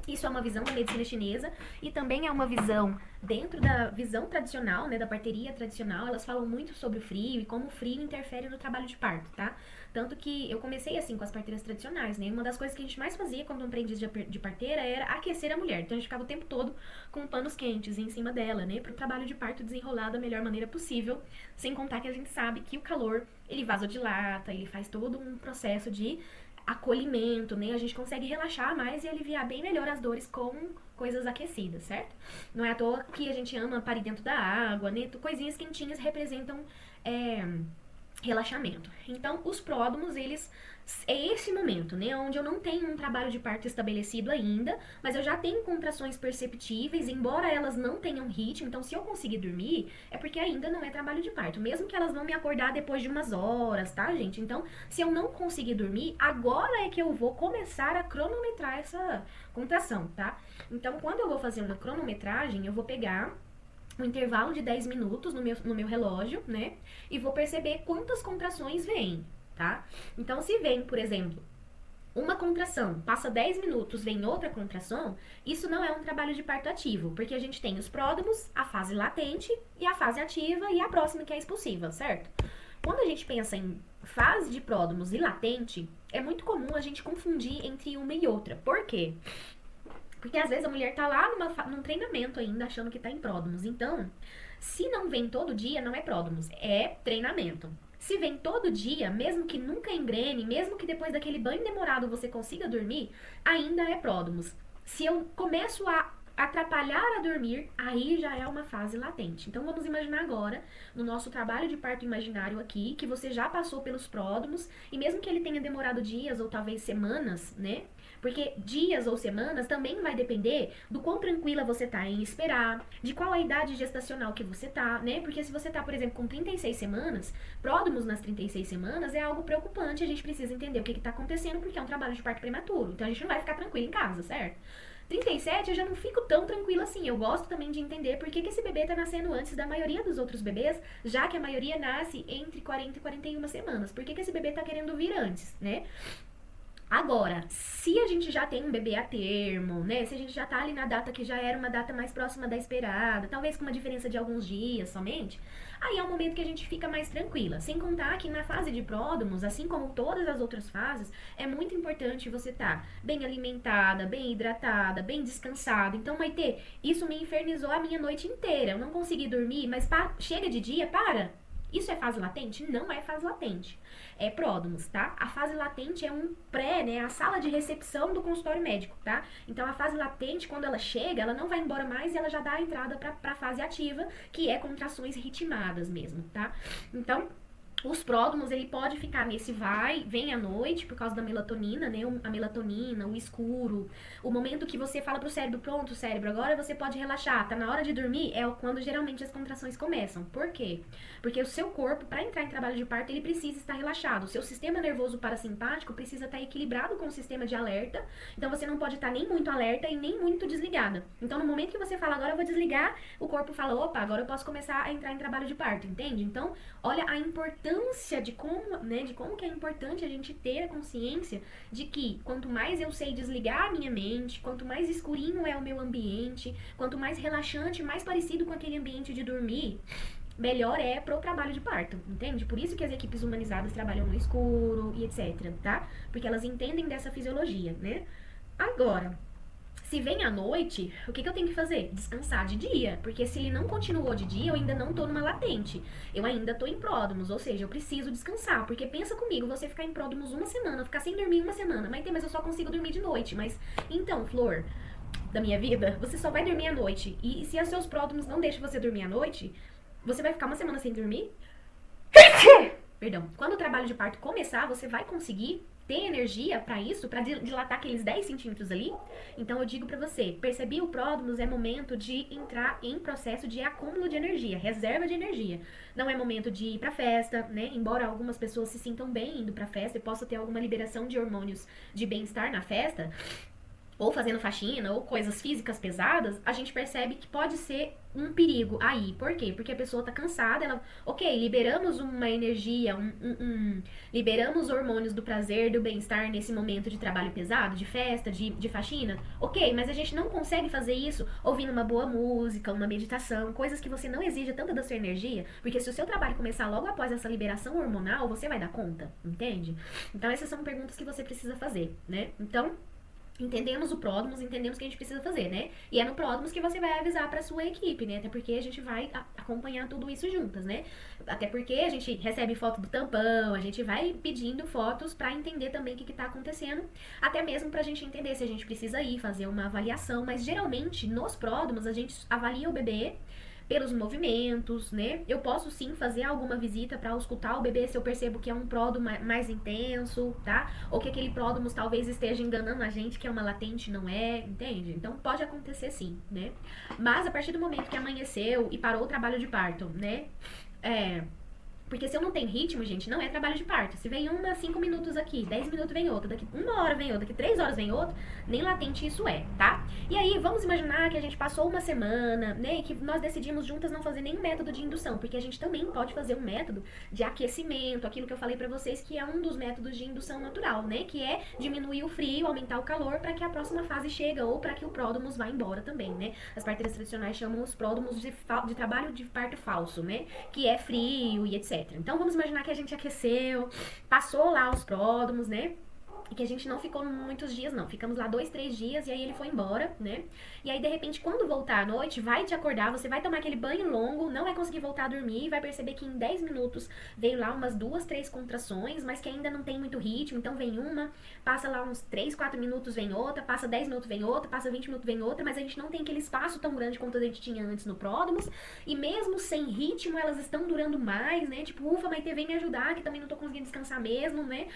Isso é uma visão da medicina chinesa e também é uma visão dentro da visão tradicional, né, da parteria tradicional. Elas falam muito sobre o frio e como o frio interfere no trabalho de parto, tá? Tanto que eu comecei assim com as parteiras tradicionais, né? Uma das coisas que a gente mais fazia quando um aprendiz de parteira era aquecer a mulher. Então a gente ficava o tempo todo com panos quentes em cima dela, né, para o trabalho de parto desenrolar da melhor maneira possível, sem contar que a gente sabe que o calor, ele vasodilata, ele faz todo um processo de acolhimento, né? A gente consegue relaxar mais e aliviar bem melhor as dores com coisas aquecidas, certo? Não é à toa que a gente ama parir dentro da água, né? Coisinhas quentinhas representam relaxamento. Então, os pródomos, eles é esse momento, né, onde eu não tenho um trabalho de parto estabelecido ainda, mas eu já tenho contrações perceptíveis, embora elas não tenham ritmo. Então, se eu conseguir dormir, é porque ainda não é trabalho de parto, mesmo que elas vão me acordar depois de umas horas, tá, gente? Então, se eu não conseguir dormir, agora é que eu vou começar a cronometrar essa contração, tá? Então, quando eu vou fazer uma cronometragem, eu vou pegar um intervalo de 10 minutos no meu relógio, né? E vou perceber quantas contrações vêm, tá? Então, se vem, por exemplo, uma contração, passa 10 minutos, vem outra contração, isso não é um trabalho de parto ativo, porque a gente tem os pródomos, a fase latente e a fase ativa e a próxima que é a expulsiva, certo? Quando a gente pensa em fase de pródomos e latente, é muito comum a gente confundir entre uma e outra. Por quê? Porque às vezes a mulher tá lá num treinamento ainda, achando que tá em pródomos. Então, se não vem todo dia, não é pródomos, é treinamento. Se vem todo dia, mesmo que nunca engrene, mesmo que depois daquele banho demorado você consiga dormir, ainda é pródomos. Se eu começo a atrapalhar a dormir, aí já é uma fase latente. Então vamos imaginar agora, no nosso trabalho de parto imaginário aqui, que você já passou pelos pródomos, e mesmo que ele tenha demorado dias ou talvez semanas, né? Porque dias ou semanas também vai depender do quão tranquila você tá em esperar, de qual a idade gestacional que você tá, né? Porque se você tá, por exemplo, com 36 semanas, pródomos nas 36 semanas é algo preocupante, a gente precisa entender o que tá acontecendo, porque é um trabalho de parto prematuro. Então a gente não vai ficar tranquilo em casa, certo? 37 eu já não fico tão tranquila assim. Eu gosto também de entender por que esse bebê tá nascendo antes da maioria dos outros bebês, já que a maioria nasce entre 40 e 41 semanas. Por que esse bebê tá querendo vir antes, né? Agora, se a gente já tem um bebê a termo, né? Se a gente já tá ali na data que já era uma data mais próxima da esperada, talvez com uma diferença de alguns dias somente, aí é o momento que a gente fica mais tranquila. Sem contar que na fase de pródomos, assim como todas as outras fases, é muito importante você estar bem alimentada, bem hidratada, bem descansada. Então, Maitê, isso me infernizou a minha noite inteira. Eu não consegui dormir, mas chega de dia, para! Isso é fase latente? Não é fase latente. É pródomos, tá? A fase latente é um pré, né? A sala de recepção do consultório médico, tá? Então, a fase latente, quando ela chega, ela não vai embora mais e ela já dá a entrada pra fase ativa, que é contrações ritmadas mesmo, tá? Então, os pródomos, ele pode ficar nesse vem à noite, por causa da melatonina, né? A melatonina, o escuro. O momento que você fala pro cérebro, pronto, cérebro, agora você pode relaxar, tá na hora de dormir, é quando geralmente as contrações começam. Por quê? Porque o seu corpo, para entrar em trabalho de parto, ele precisa estar relaxado. O seu sistema nervoso parasimpático precisa estar equilibrado com o sistema de alerta. Então, você não pode estar nem muito alerta e nem muito desligada. Então, no momento que você fala, agora eu vou desligar, o corpo fala, opa, agora eu posso começar a entrar em trabalho de parto, entende? Então, olha a importância de como, né, de como que é importante a gente ter a consciência de que quanto mais eu sei desligar a minha mente, quanto mais escurinho é o meu ambiente, quanto mais relaxante, mais parecido com aquele ambiente de dormir, melhor é pro trabalho de parto, entende? Por isso que as equipes humanizadas trabalham no escuro e etc, tá? Porque elas entendem dessa fisiologia, né? Agora, se vem à noite, o que eu tenho que fazer? Descansar de dia, porque se ele não continuou de dia, eu ainda não tô numa latente, eu ainda tô em pródomos, ou seja, eu preciso descansar, porque pensa comigo, você ficar em pródomos uma semana, ficar sem dormir uma semana, mas eu só consigo dormir de noite, mas então, Flor, da minha vida, você só vai dormir à noite, e se os seus pródomos não deixam você dormir à noite, você vai ficar uma semana sem dormir? Perdão, quando o trabalho de parto começar, você vai conseguir ter energia pra isso, pra dilatar aqueles 10 centímetros ali. Então eu digo pra você, percebi o pródomos, é momento de entrar em processo de acúmulo de energia, reserva de energia. Não é momento de ir pra festa, né? Embora algumas pessoas se sintam bem indo pra festa e possa ter alguma liberação de hormônios de bem-estar na festa, ou fazendo faxina, ou coisas físicas pesadas, a gente percebe que pode ser um perigo aí. Por quê? Porque a pessoa tá cansada, ela, ok, liberamos uma energia, liberamos hormônios do prazer, do bem-estar nesse momento de trabalho pesado, de festa, de faxina, ok, mas a gente não consegue fazer isso ouvindo uma boa música, uma meditação, coisas que você não exija tanto da sua energia, porque se o seu trabalho começar logo após essa liberação hormonal, você vai dar conta, entende? Então essas são perguntas que você precisa fazer, né? Então, entendemos o pródromos, entendemos o que a gente precisa fazer, né? E é no pródromos que você vai avisar pra sua equipe, né? Até porque a gente vai acompanhar tudo isso juntas, né? Até porque a gente recebe foto do tampão, a gente vai pedindo fotos pra entender também o que tá acontecendo, até mesmo pra gente entender se a gente precisa ir fazer uma avaliação, mas geralmente nos pródromos a gente avalia o bebê pelos movimentos, né? Eu posso sim fazer alguma visita para escutar o bebê se eu percebo que é um pródromo mais intenso, tá? Ou que aquele pródromo talvez esteja enganando a gente, que é uma latente, não é, entende? Então pode acontecer sim, né? Mas a partir do momento que amanheceu e parou o trabalho de parto, né? Porque se eu não tenho ritmo, gente, não é trabalho de parto. Se vem 5 minutos aqui, 10 minutos vem outra, daqui 1 hora vem outra, daqui 3 horas vem outra, nem latente isso é, tá? E aí, vamos imaginar que a gente passou uma semana, né, e que nós decidimos juntas não fazer nenhum método de indução, porque a gente também pode fazer um método de aquecimento, aquilo que eu falei pra vocês, que é um dos métodos de indução natural, né, que é diminuir o frio, aumentar o calor, pra que a próxima fase chegue, ou pra que o pródromos vá embora também, né? As parteiras tradicionais chamam os pródromos de trabalho de parto falso, né, que é frio e etc. Então vamos imaginar que a gente aqueceu, passou lá os pródromos, né? E que a gente não ficou muitos dias, não. Ficamos lá 2, 3 dias e aí ele foi embora, né? E aí, de repente, quando voltar à noite, vai te acordar, você vai tomar aquele banho longo, não vai conseguir voltar a dormir, vai perceber que em 10 minutos veio lá umas 2, 3 contrações, mas que ainda não tem muito ritmo, então vem uma, passa lá uns 3, 4 minutos, vem outra, passa 10 minutos, vem outra, passa 20 minutos, vem outra, mas a gente não tem aquele espaço tão grande quanto a gente tinha antes no pródromos, e mesmo sem ritmo, elas estão durando mais, né? Tipo, ufa, Maitê, vem me ajudar, que também não tô conseguindo descansar mesmo, né?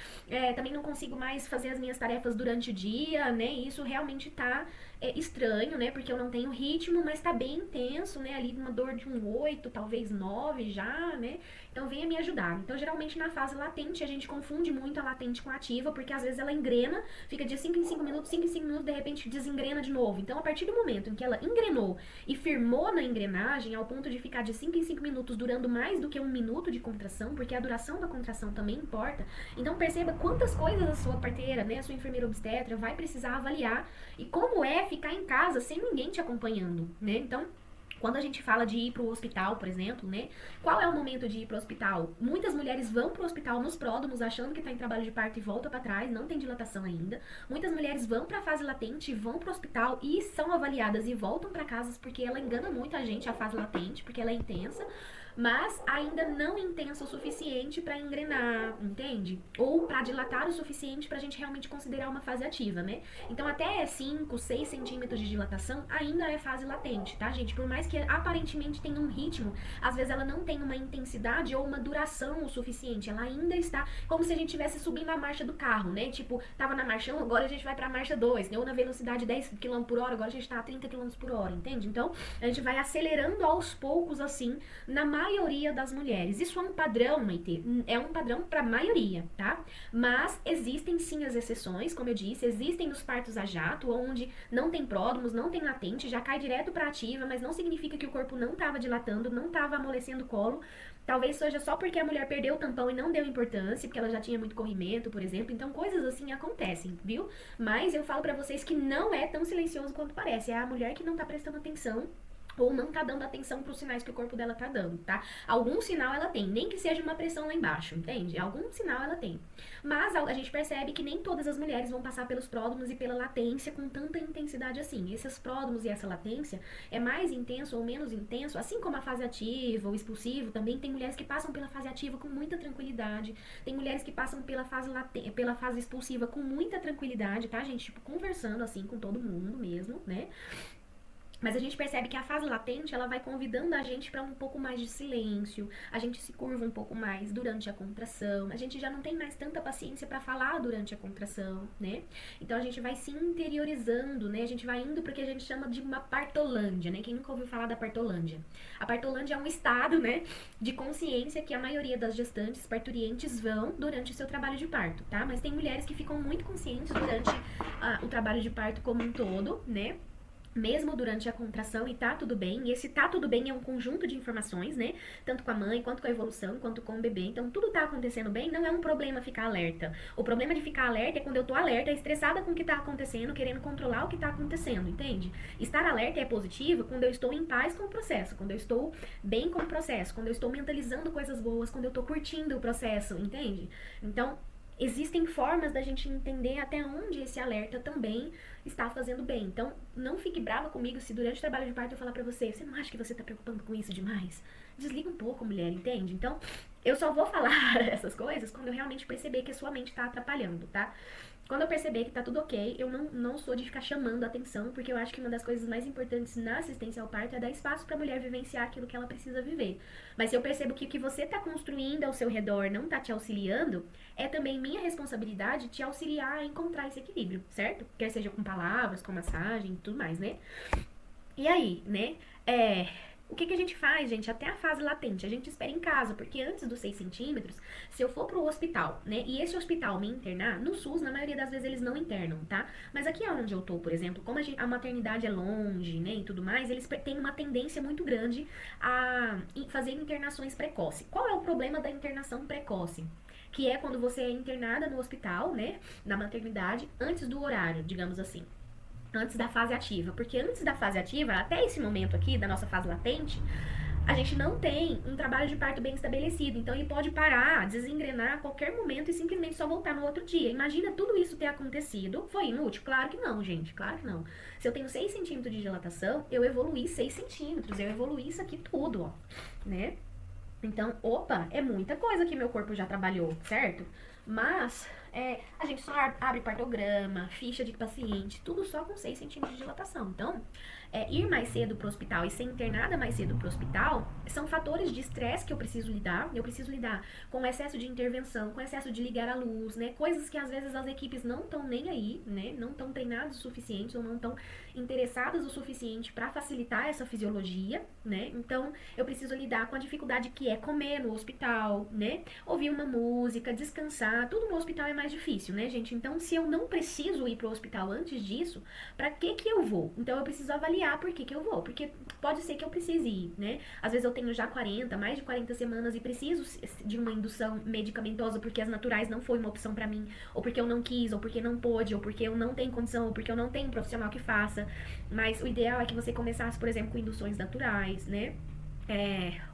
Também não consigo mais fazer as minhas tarefas durante o dia, né? E isso realmente tá estranho, né? Porque eu não tenho ritmo, mas tá bem intenso, né? Ali uma dor de um 8, talvez 9 já, né? Então venha me ajudar. Então, geralmente na fase latente, a gente confunde muito a latente com a ativa, porque às vezes ela engrena, fica de 5 em 5 minutos, 5 em 5 minutos, de repente desengrena de novo. Então, a partir do momento em que ela engrenou e firmou na engrenagem, ao ponto de ficar de 5 em 5 minutos durando mais do que 1 minuto de contração, porque a duração da contração também importa. Então, perceba quantas coisas a sua parteira, né, a sua enfermeira obstetra vai precisar avaliar e como é ficar em casa sem ninguém te acompanhando, né? Então, quando a gente fala de ir pro hospital, por exemplo, né? Qual é o momento de ir pro hospital? Muitas mulheres vão pro hospital nos pródromos achando que tá em trabalho de parto e volta para trás, não tem dilatação ainda. Muitas mulheres vão pra fase latente, vão pro hospital e são avaliadas e voltam para casa porque ela engana muito a gente, a fase latente, porque ela é intensa, mas ainda não intensa o suficiente para engrenar, entende? Ou para dilatar o suficiente pra gente realmente considerar uma fase ativa, né? Então até 5, 6 centímetros de dilatação ainda é fase latente, tá, gente? Por mais que aparentemente tenha um ritmo, às vezes ela não tem uma intensidade ou uma duração o suficiente, ela ainda está como se a gente estivesse subindo a marcha do carro, né? Tipo, tava na marcha 1, agora a gente vai pra marcha 2, né? Ou na velocidade 10 km por hora, agora a gente tá a 30 km por hora, entende? Então, a gente vai acelerando aos poucos, assim, na maioria das mulheres. Isso é um padrão, Maitê, é um padrão pra maioria, tá? Mas existem sim as exceções, como eu disse, existem os partos a jato, onde não tem pródromos, não tem latente, já cai direto pra ativa, mas não significa que o corpo não tava dilatando, não tava amolecendo o colo. Talvez seja só porque a mulher perdeu o tampão e não deu importância, porque ela já tinha muito corrimento, por exemplo. Então, coisas assim acontecem, viu? Mas eu falo pra vocês que não é tão silencioso quanto parece. É a mulher que não tá prestando atenção ou não tá dando atenção pros sinais que o corpo dela tá dando, tá? Algum sinal ela tem, nem que seja uma pressão lá embaixo, entende? Algum sinal ela tem. Mas a gente percebe que nem todas as mulheres vão passar pelos pródromos e pela latência com tanta intensidade assim. Esses pródromos e essa latência é mais intenso ou menos intenso, assim como a fase ativa ou expulsivo, também tem mulheres que passam pela fase ativa com muita tranquilidade, tem mulheres que passam pela fase expulsiva com muita tranquilidade, tá, gente? Tipo, conversando assim com todo mundo mesmo, né? Mas a gente percebe que a fase latente, ela vai convidando a gente para um pouco mais de silêncio, a gente se curva um pouco mais durante a contração, a gente já não tem mais tanta paciência para falar durante a contração, né? Então a gente vai se interiorizando, né? A gente vai indo para o que a gente chama de uma partolândia, né? Quem nunca ouviu falar da partolândia? A partolândia é um estado, né, de consciência que a maioria das gestantes parturientes vão durante o seu trabalho de parto, tá? Mas tem mulheres que ficam muito conscientes durante o trabalho de parto como um todo, né? Mesmo durante a contração, e tá tudo bem. E esse tá tudo bem é um conjunto de informações, né? Tanto com a mãe, quanto com a evolução, quanto com o bebê. Então, tudo tá acontecendo bem, não é um problema ficar alerta. O problema de ficar alerta é quando eu tô alerta, estressada com o que tá acontecendo, querendo controlar o que tá acontecendo, entende? Estar alerta é positivo quando eu estou em paz com o processo, quando eu estou bem com o processo, quando eu estou mentalizando coisas boas, quando eu tô curtindo o processo, entende? Então, existem formas da gente entender até onde esse alerta também está fazendo bem. Então, não fique brava comigo se durante o trabalho de parto eu falar pra você, você não acha que você tá preocupando com isso demais? Desliga um pouco, mulher, entende? Então, eu só vou falar essas coisas quando eu realmente perceber que a sua mente tá atrapalhando, tá? Quando eu perceber que tá tudo ok, eu não sou de ficar chamando a atenção, porque eu acho que uma das coisas mais importantes na assistência ao parto é dar espaço pra mulher vivenciar aquilo que ela precisa viver. Mas se eu percebo que o que você tá construindo ao seu redor não tá te auxiliando, é também minha responsabilidade te auxiliar a encontrar esse equilíbrio, certo? Quer seja com palavras, com massagem e tudo mais, né? E aí, né? O que a gente faz, gente, até a fase latente? A gente espera em casa, porque antes dos 6 centímetros, se eu for pro hospital, né, e esse hospital me internar, no SUS, na maioria das vezes eles não internam, tá? Mas aqui onde eu tô, por exemplo, como a maternidade é longe, né, e tudo mais, eles têm uma tendência muito grande a fazer internações precoces. Qual é o problema da internação precoce? Que é quando você é internada no hospital, né, na maternidade, antes do horário, digamos assim. Antes da fase ativa, porque antes da fase ativa, até esse momento aqui, da nossa fase latente, a gente não tem um trabalho de parto bem estabelecido, então ele pode parar, desengrenar a qualquer momento e simplesmente só voltar no outro dia. Imagina tudo isso ter acontecido, foi inútil? Claro que não, gente, claro que não. Se eu tenho 6 centímetros de dilatação, eu evoluí 6 centímetros, eu evoluí isso aqui tudo, ó, né? Então, opa, é muita coisa que meu corpo já trabalhou, certo? Mas a gente só abre partograma, ficha de paciente, tudo só com 6 centímetros de dilatação. Então, ir mais cedo pro hospital e ser internada mais cedo pro hospital são fatores de estresse que eu preciso lidar. Eu preciso lidar com excesso de intervenção, com excesso de ligar a luz, né? Coisas que às vezes as equipes não estão nem aí, né? Não estão treinadas o suficiente ou não estão interessadas o suficiente para facilitar essa fisiologia, né? Então, eu preciso lidar com a dificuldade que é comer no hospital, né? Ouvir uma música, descansar, tudo no hospital é mais difícil, né, gente? Então, se eu não preciso ir pro hospital antes disso, pra que eu vou? Então, eu preciso avaliar por que eu vou, porque pode ser que eu precise ir, né? Às vezes eu tenho já mais de 40 semanas e preciso de uma indução medicamentosa porque as naturais não foi uma opção pra mim, ou porque eu não quis, ou porque não pôde, ou porque eu não tenho condição, ou porque eu não tenho um profissional que faça. Mas o ideal é que você começasse, por exemplo, com induções naturais, né?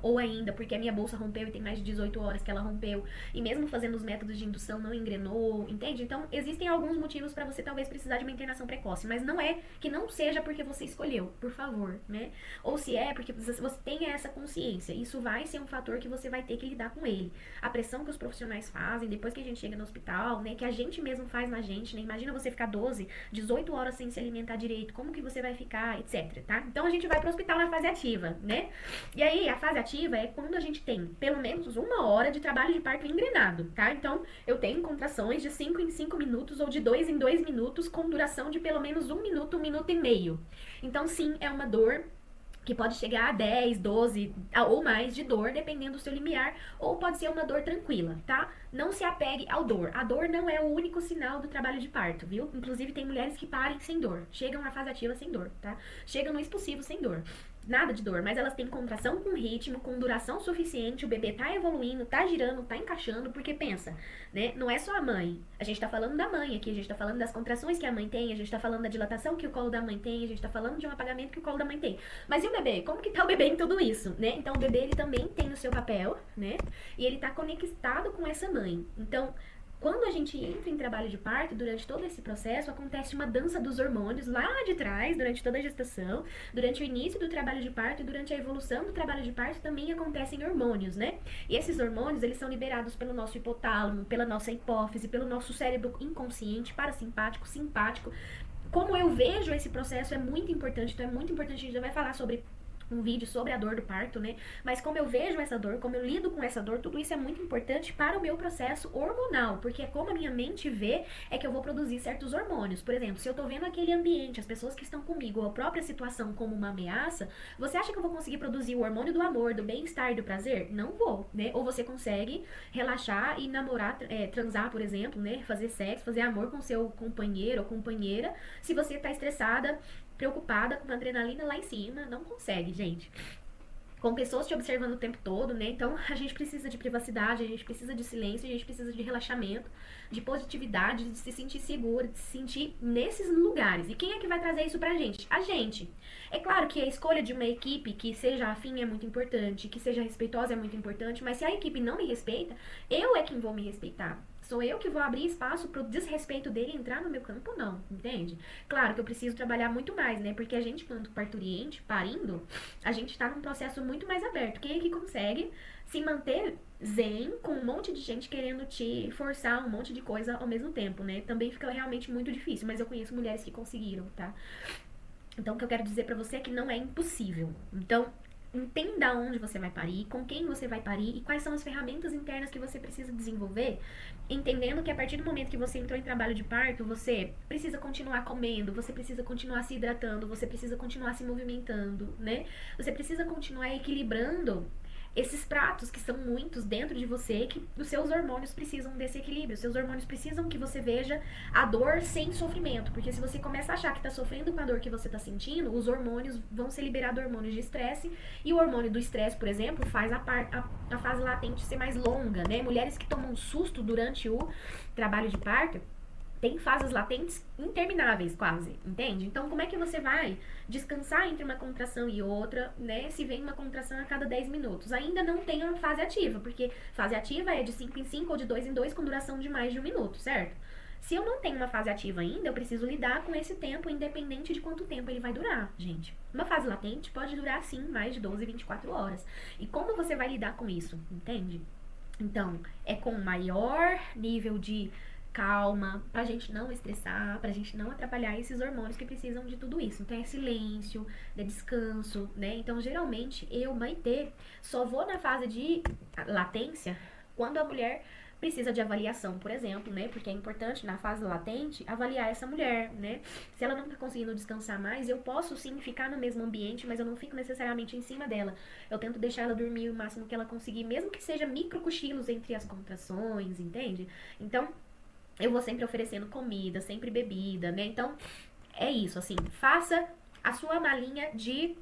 Ou ainda porque a minha bolsa rompeu e tem mais de 18 horas que ela rompeu, e mesmo fazendo os métodos de indução não engrenou, entende? Então existem alguns motivos para você talvez precisar de uma internação precoce, mas não é que não seja porque você escolheu, por favor, né? Ou se é porque você tem essa consciência, isso vai ser um fator que você vai ter que lidar com ele. A pressão que os profissionais fazem depois que a gente chega no hospital, né, que a gente mesmo faz na gente, né? Imagina você ficar 12, 18 horas sem se alimentar direito, como que você vai ficar, etc, tá? Então a gente vai pro hospital na fase ativa, né? E aí, a fase ativa é quando a gente tem pelo menos 1 hora de trabalho de parto engrenado, tá? Então, eu tenho contrações de 5 em 5 minutos ou de 2 em 2 minutos com duração de pelo menos 1 minuto e meio. Então, sim, é uma dor que pode chegar a 10, 12 ou mais de dor, dependendo do seu limiar, ou pode ser uma dor tranquila, tá? Não se apegue ao dor. A dor não é o único sinal do trabalho de parto, viu? Inclusive, tem mulheres que parem sem dor, chegam na fase ativa sem dor, tá? Chegam no expulsivo sem dor. Nada de dor, mas elas têm contração com ritmo, com duração suficiente, o bebê tá evoluindo, tá girando, tá encaixando, porque pensa, né? Não é só a mãe. A gente tá falando da mãe aqui, a gente tá falando das contrações que a mãe tem, a gente tá falando da dilatação que o colo da mãe tem, a gente tá falando de um apagamento que o colo da mãe tem. Mas e o bebê? Como que tá o bebê em tudo isso, né? Então o bebê, ele também tem o seu papel, né? E ele tá conectado com essa mãe. Então, quando a gente entra em trabalho de parto, durante todo esse processo, acontece uma dança dos hormônios lá de trás, durante toda a gestação, durante o início do trabalho de parto e durante a evolução do trabalho de parto também acontecem hormônios, né? E esses hormônios, eles são liberados pelo nosso hipotálamo, pela nossa hipófise, pelo nosso cérebro inconsciente, parasimpático, simpático, como eu vejo esse processo é muito importante, então é muito importante, a gente já vai falar sobre um vídeo sobre a dor do parto, né? Mas como eu vejo essa dor, como eu lido com essa dor, tudo isso é muito importante para o meu processo hormonal, porque é como a minha mente vê é que eu vou produzir certos hormônios. Por exemplo, se eu tô vendo aquele ambiente, as pessoas que estão comigo, ou a própria situação como uma ameaça, você acha que eu vou conseguir produzir o hormônio do amor, do bem-estar e do prazer? Não vou, né? Ou você consegue relaxar e namorar, transar, por exemplo, né? Fazer sexo, fazer amor com seu companheiro ou companheira, se você tá estressada, preocupada, com a adrenalina lá em cima, não consegue, gente. Com pessoas te observando o tempo todo, né? Então a gente precisa de privacidade, a gente precisa de silêncio, a gente precisa de relaxamento, de positividade, de se sentir segura, de se sentir nesses lugares. E quem é que vai trazer isso pra gente? A gente. É claro que a escolha de uma equipe que seja afim é muito importante, que seja respeitosa é muito importante, mas se a equipe não me respeita, eu é quem vou me respeitar. Sou eu que vou abrir espaço pro desrespeito dele entrar no meu campo, não, entende? Claro que eu preciso trabalhar muito mais, né? Porque a gente, quando parturiente, parindo, a gente tá num processo muito mais aberto. Quem é que consegue se manter zen com um monte de gente querendo te forçar um monte de coisa ao mesmo tempo, né? Também fica realmente muito difícil, mas eu conheço mulheres que conseguiram, tá? Então, o que eu quero dizer pra você é que não é impossível. Então, entenda onde você vai parir, com quem você vai parir e quais são as ferramentas internas que você precisa desenvolver, entendendo que a partir do momento que você entrou em trabalho de parto, você precisa continuar comendo, você precisa continuar se hidratando, você precisa continuar se movimentando, né? Você precisa continuar equilibrando esses pratos que são muitos dentro de você, que os seus hormônios precisam desse equilíbrio, os seus hormônios precisam que você veja a dor sem sofrimento, porque se você começa a achar que tá sofrendo com a dor que você tá sentindo, os hormônios vão ser liberados hormônios de estresse, e o hormônio do estresse, por exemplo, faz a fase latente ser mais longa, né? Mulheres que tomam susto durante o trabalho de parto, tem fases latentes intermináveis, quase, entende? Então, como é que você vai descansar entre uma contração e outra, né? Se vem uma contração a cada 10 minutos. Ainda não tem uma fase ativa, porque fase ativa é de 5 em 5 ou de 2 em 2 com duração de mais de 1 minuto, certo? Se eu não tenho uma fase ativa ainda, eu preciso lidar com esse tempo, independente de quanto tempo ele vai durar, gente. Uma fase latente pode durar, sim, mais de 12, 24 horas. E como você vai lidar com isso, entende? Então, é com maior nível de calma, pra gente não estressar, pra gente não atrapalhar esses hormônios que precisam de tudo isso. Então é silêncio, é descanso, né? Então geralmente eu, Maitê, só vou na fase de latência quando a mulher precisa de avaliação, por exemplo, né? Porque é importante na fase latente avaliar essa mulher, né? Se ela não tá conseguindo descansar mais, eu posso sim ficar no mesmo ambiente, mas eu não fico necessariamente em cima dela. Eu tento deixar ela dormir o máximo que ela conseguir, mesmo que seja micro cochilos entre as contrações, entende? Então eu vou sempre oferecendo comida, sempre bebida, né? Então, é isso, assim, faça a sua malinha de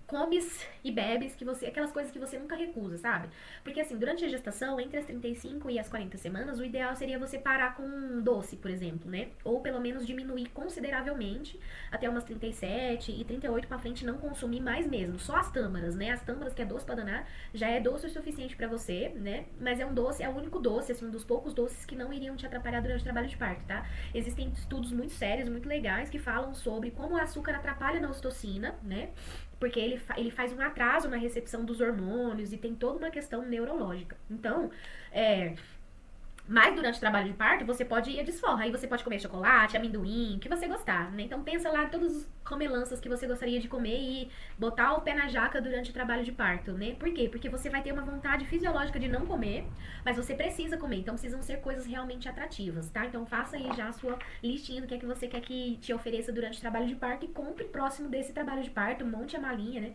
comes e bebes, que você, aquelas coisas que você nunca recusa, sabe? Porque assim, durante a gestação, entre as 35 e as 40 semanas, o ideal seria você parar com um doce, por exemplo, né? Ou pelo menos diminuir consideravelmente até umas 37 e 38 pra frente, não consumir mais mesmo. Só as tâmaras, né? As tâmaras, que é doce pra danar, já é doce o suficiente pra você, né? Mas é um doce, é o único doce, assim, um dos poucos doces que não iriam te atrapalhar durante o trabalho de parto, tá? Existem estudos muito sérios, muito legais, que falam sobre como o açúcar atrapalha na ocitocina, né? Porque ele faz um atraso na recepção dos hormônios e tem toda uma questão neurológica. Então, mas durante o trabalho de parto, você pode ir a desforra. Aí você pode comer chocolate, amendoim, o que você gostar, né? Então pensa lá todas as comelanças que você gostaria de comer e botar o pé na jaca durante o trabalho de parto, né? Por quê? Porque você vai ter uma vontade fisiológica de não comer, mas você precisa comer. Então precisam ser coisas realmente atrativas, tá? Então faça aí já a sua listinha do que é que você quer que te ofereça durante o trabalho de parto e compre próximo desse trabalho de parto, monte a malinha, né?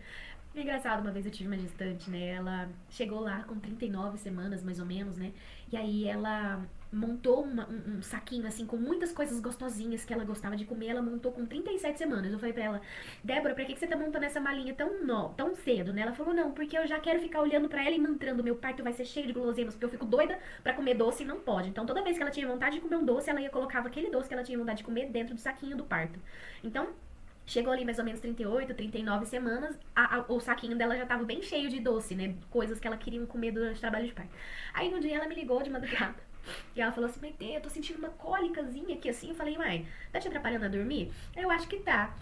É engraçado, uma vez eu tive uma gestante, né? Ela chegou lá com 39 semanas, mais ou menos, né? E aí ela montou um saquinho, assim, com muitas coisas gostosinhas que ela gostava de comer. Ela montou com 37 semanas. Eu falei pra ela, Débora, pra que você tá montando essa malinha tão cedo, né? Ela falou, não, porque eu já quero ficar olhando pra ela e mantrando. Meu parto vai ser cheio de guloseimas, porque eu fico doida pra comer doce e não pode. Então, toda vez que ela tinha vontade de comer um doce, ela colocava aquele doce que ela tinha vontade de comer dentro do saquinho do parto. Então, chegou ali mais ou menos 38, 39 semanas, o saquinho dela já tava bem cheio de doce, né? Coisas que ela queria comer durante o trabalho de parto. Aí no dia ela me ligou de madrugada. E ela falou assim, Maitê, eu tô sentindo uma cólicazinha aqui assim. Eu falei, mãe, tá te atrapalhando a dormir? Eu acho que tá.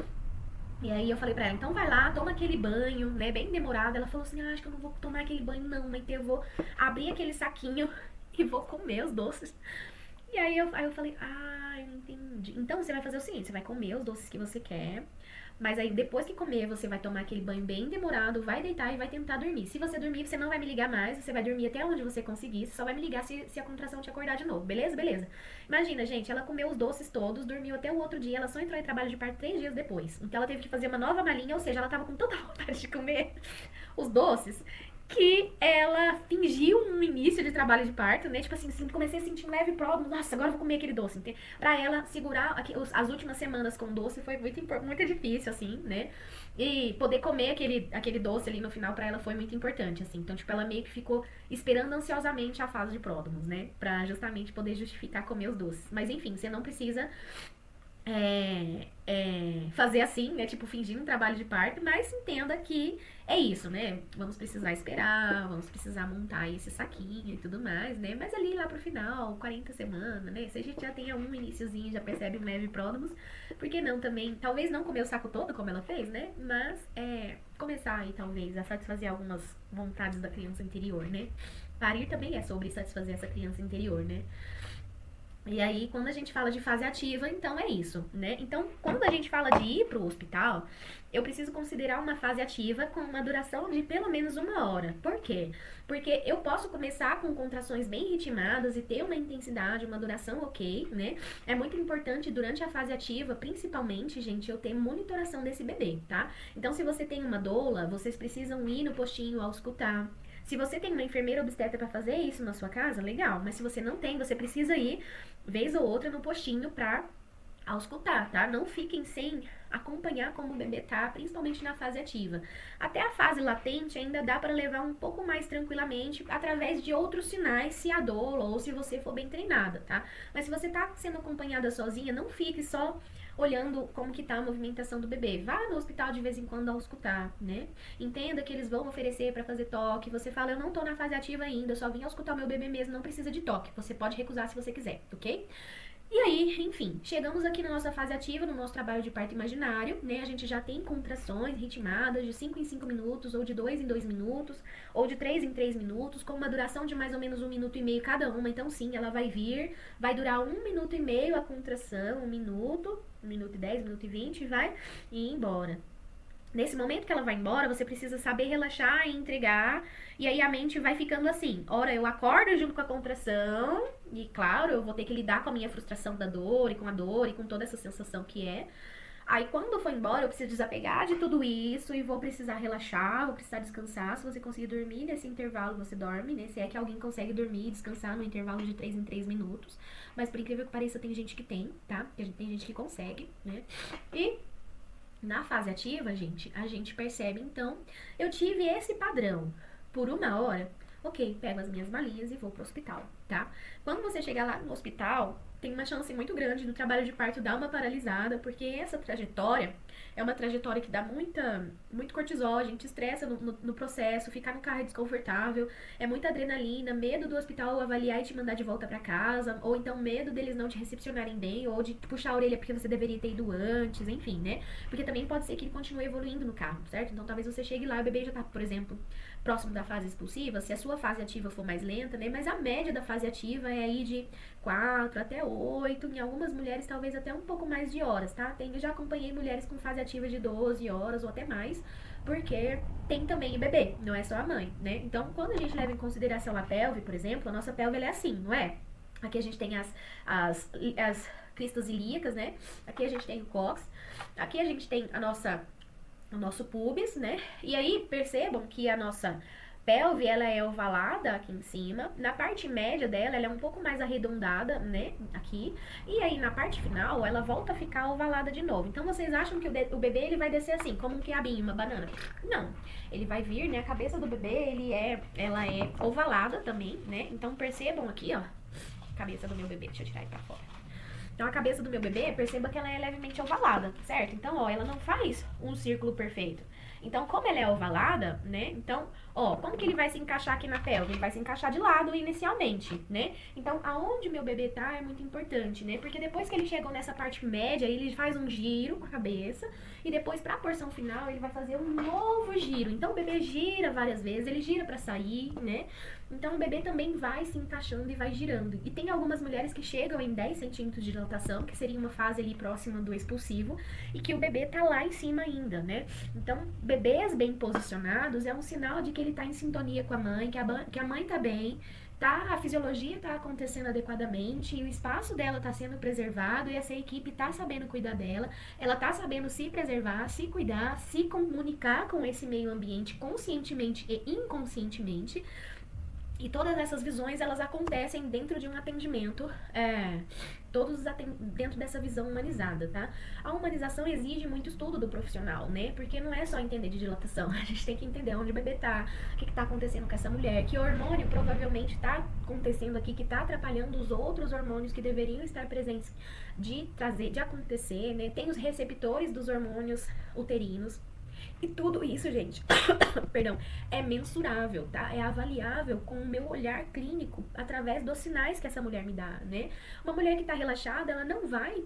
E aí eu falei pra ela, então vai lá, toma aquele banho, né? Bem demorado. Ela falou assim, acho que eu não vou tomar aquele banho não, Maitê, eu vou abrir aquele saquinho e vou comer os doces. E aí eu falei, eu entendi. Então você vai fazer o seguinte, você vai comer os doces que você quer, mas aí depois que comer, você vai tomar aquele banho bem demorado, vai deitar e vai tentar dormir. Se você dormir, você não vai me ligar mais, você vai dormir até onde você conseguir, você só vai me ligar se a contração te acordar de novo, beleza? Beleza. Imagina, gente, ela comeu os doces todos, dormiu até o outro dia, ela só entrou em trabalho de parto 3 dias depois. Então ela teve que fazer uma nova malinha, ou seja, ela tava com tanta vontade de comer os doces que ela fingiu um início de trabalho de parto, né? Tipo assim, comecei a sentir um leve pródromo, nossa, agora eu vou comer aquele doce. Pra ela segurar as últimas semanas com doce foi muito difícil, assim, né? E poder comer aquele doce ali no final pra ela foi muito importante, assim. Então, tipo, ela meio que ficou esperando ansiosamente a fase de pródromos, né? Pra justamente poder justificar comer os doces. Mas enfim, você não precisa fazer assim, né? Tipo, fingir um trabalho de parto, mas entenda que é isso, né? Vamos precisar esperar, vamos precisar montar esse saquinho e tudo mais, né? Mas ali lá pro final, 40 semanas, né? Se a gente já tem algum iniciozinho, já percebe um leve pródromos, por que não também, talvez não comer o saco todo, como ela fez, né? Mas começar aí, talvez, a satisfazer algumas vontades da criança interior, né? Parir também é sobre satisfazer essa criança interior, né? E aí, quando a gente fala de fase ativa, então é isso, né? Então, quando a gente fala de ir pro hospital, eu preciso considerar uma fase ativa com uma duração de pelo menos 1 hora. Por quê? Porque eu posso começar com contrações bem ritmadas e ter uma intensidade, uma duração ok, né? É muito importante durante a fase ativa, principalmente, gente, eu ter monitoração desse bebê, tá? Então, se você tem uma doula, vocês precisam ir no postinho auscultar. Se você tem uma enfermeira obstetra para fazer isso na sua casa, legal. Mas se você não tem, você precisa ir vez ou outra no postinho pra auscultar, tá? Não fiquem sem acompanhar como o bebê tá, principalmente na fase ativa. Até a fase latente ainda dá para levar um pouco mais tranquilamente através de outros sinais, se a doula ou se você for bem treinada, tá? Mas se você tá sendo acompanhada sozinha, não fique só olhando como que tá a movimentação do bebê. Vá no hospital de vez em quando auscultar, né? Entenda que eles vão oferecer para fazer toque. Você fala, eu não tô na fase ativa ainda, eu só vim auscultar meu bebê mesmo, não precisa de toque. Você pode recusar se você quiser, ok? E aí, enfim, chegamos aqui na nossa fase ativa, no nosso trabalho de parto imaginário, né? A gente já tem contrações ritmadas de 5 em 5 minutos, ou de 2 em 2 minutos, ou de 3 em 3 minutos, com uma duração de mais ou menos 1 minuto e meio cada uma. Então, sim, ela vai vir, vai durar 1 minuto e meio a contração, 1 minuto, 1 minuto e 10, 1 minuto e 20, e vai ir embora. Nesse momento que ela vai embora, você precisa saber relaxar e entregar. E aí a mente vai ficando assim. Ora, eu acordo junto com a contração. E claro, eu vou ter que lidar com a minha frustração da dor e com a dor e com toda essa sensação que é. Aí quando for embora, eu preciso desapegar de tudo isso e vou precisar relaxar, vou precisar descansar. Se você conseguir dormir nesse intervalo, você dorme, né? Se é que alguém consegue dormir e descansar no intervalo de 3 em 3 minutos. Mas por incrível que pareça, tem gente que tem, tá? Tem gente que consegue, né? E na fase ativa, gente, a gente percebe, então, eu tive esse padrão por 1 hora, ok, pego as minhas malinhas e vou pro hospital, tá? Quando você chegar lá no hospital, tem uma chance muito grande do trabalho de parto dar uma paralisada, porque essa trajetória é uma trajetória que dá muito cortisol, a gente estressa no processo, ficar no carro é desconfortável, é muita adrenalina, medo do hospital avaliar e te mandar de volta pra casa, ou então medo deles não te recepcionarem bem, ou de puxar a orelha porque você deveria ter ido antes, enfim, né? Porque também pode ser que ele continue evoluindo no carro, certo? Então talvez você chegue lá e o bebê já tá, por exemplo, próximo da fase expulsiva, se a sua fase ativa for mais lenta, né? Mas a média da fase ativa é aí de 4 até 8, em algumas mulheres talvez até um pouco mais de horas, tá? Eu já acompanhei mulheres com fase ativa de 12 horas ou até mais, porque tem também o bebê, não é só a mãe, né? Então, quando a gente leva em consideração a pelve, por exemplo, a nossa pelve ela é assim, não é? Aqui a gente tem as cristas ilíacas, né? Aqui a gente tem o cóccix, aqui a gente tem o nosso pubis, né? E aí percebam que a nossa pelve, ela é ovalada aqui em cima. Na parte média dela, ela é um pouco mais arredondada, né? Aqui. E aí, na parte final, ela volta a ficar ovalada de novo. Então, vocês acham que o bebê, ele vai descer assim, como um quiabinho, uma banana? Não. Ele vai vir, né? A cabeça do bebê, ela é ovalada também, né? Então, percebam aqui, ó. Cabeça do meu bebê. Deixa eu tirar ele pra fora. Então, a cabeça do meu bebê, perceba que ela é levemente ovalada, certo? Então, ó, ela não faz um círculo perfeito. Então, como ela é ovalada, né? Então, Ó, como que ele vai se encaixar aqui na pelve? Ele vai se encaixar de lado inicialmente, né? Então, aonde meu bebê tá é muito importante, né? Porque depois que ele chegou nessa parte média, ele faz um giro com a cabeça e depois pra porção final ele vai fazer um novo giro. Então, o bebê gira várias vezes, ele gira pra sair, né? Então, o bebê também vai se encaixando e vai girando. E tem algumas mulheres que chegam em 10 centímetros de dilatação, que seria uma fase ali próxima do expulsivo, e que o bebê tá lá em cima ainda, né? Então, bebês bem posicionados é um sinal de que ele tá em sintonia com a mãe, que a mãe tá bem, tá, a fisiologia tá acontecendo adequadamente, e o espaço dela tá sendo preservado, e essa equipe tá sabendo cuidar dela, ela tá sabendo se preservar, se cuidar, se comunicar com esse meio ambiente conscientemente e inconscientemente. E todas essas visões, elas acontecem dentro de um atendimento, dentro dessa visão humanizada, tá? A humanização exige muito estudo do profissional, né? Porque não é só entender de dilatação, a gente tem que entender onde o bebê tá, o que tá acontecendo com essa mulher, que hormônio provavelmente tá acontecendo aqui, que tá atrapalhando os outros hormônios que deveriam estar presentes de acontecer, né? Tem os receptores dos hormônios uterinos. E tudo isso, gente, perdão, é mensurável, tá? É avaliável com o meu olhar clínico através dos sinais que essa mulher me dá, né? Uma mulher que tá relaxada, ela não vai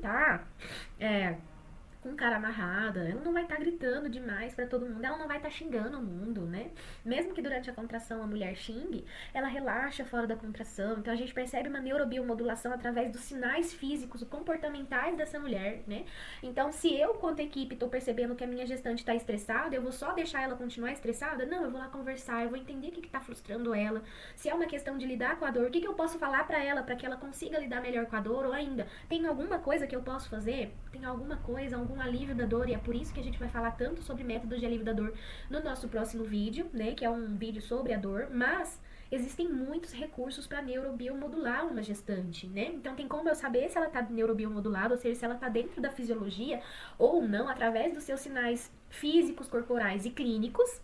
com cara amarrada, ela não vai estar gritando demais pra todo mundo, ela não vai estar xingando o mundo, né? Mesmo que durante a contração a mulher xingue, ela relaxa fora da contração, então a gente percebe uma neurobiomodulação através dos sinais físicos, comportamentais dessa mulher, né? Então, se eu, quanto equipe, tô percebendo que a minha gestante tá estressada, eu vou só deixar ela continuar estressada? Não, eu vou lá conversar, eu vou entender o que tá frustrando ela, se é uma questão de lidar com a dor, o que eu posso falar pra ela, pra que ela consiga lidar melhor com a dor, ou ainda, tem alguma coisa que eu posso fazer? Tem alguma coisa, algum alívio da dor, e é por isso que a gente vai falar tanto sobre métodos de alívio da dor no nosso próximo vídeo, né, que é um vídeo sobre a dor, mas existem muitos recursos para neurobiomodular uma gestante, né? Então tem como eu saber se ela tá neurobiomodulada, ou seja, se ela tá dentro da fisiologia ou não, através dos seus sinais físicos, corporais e clínicos,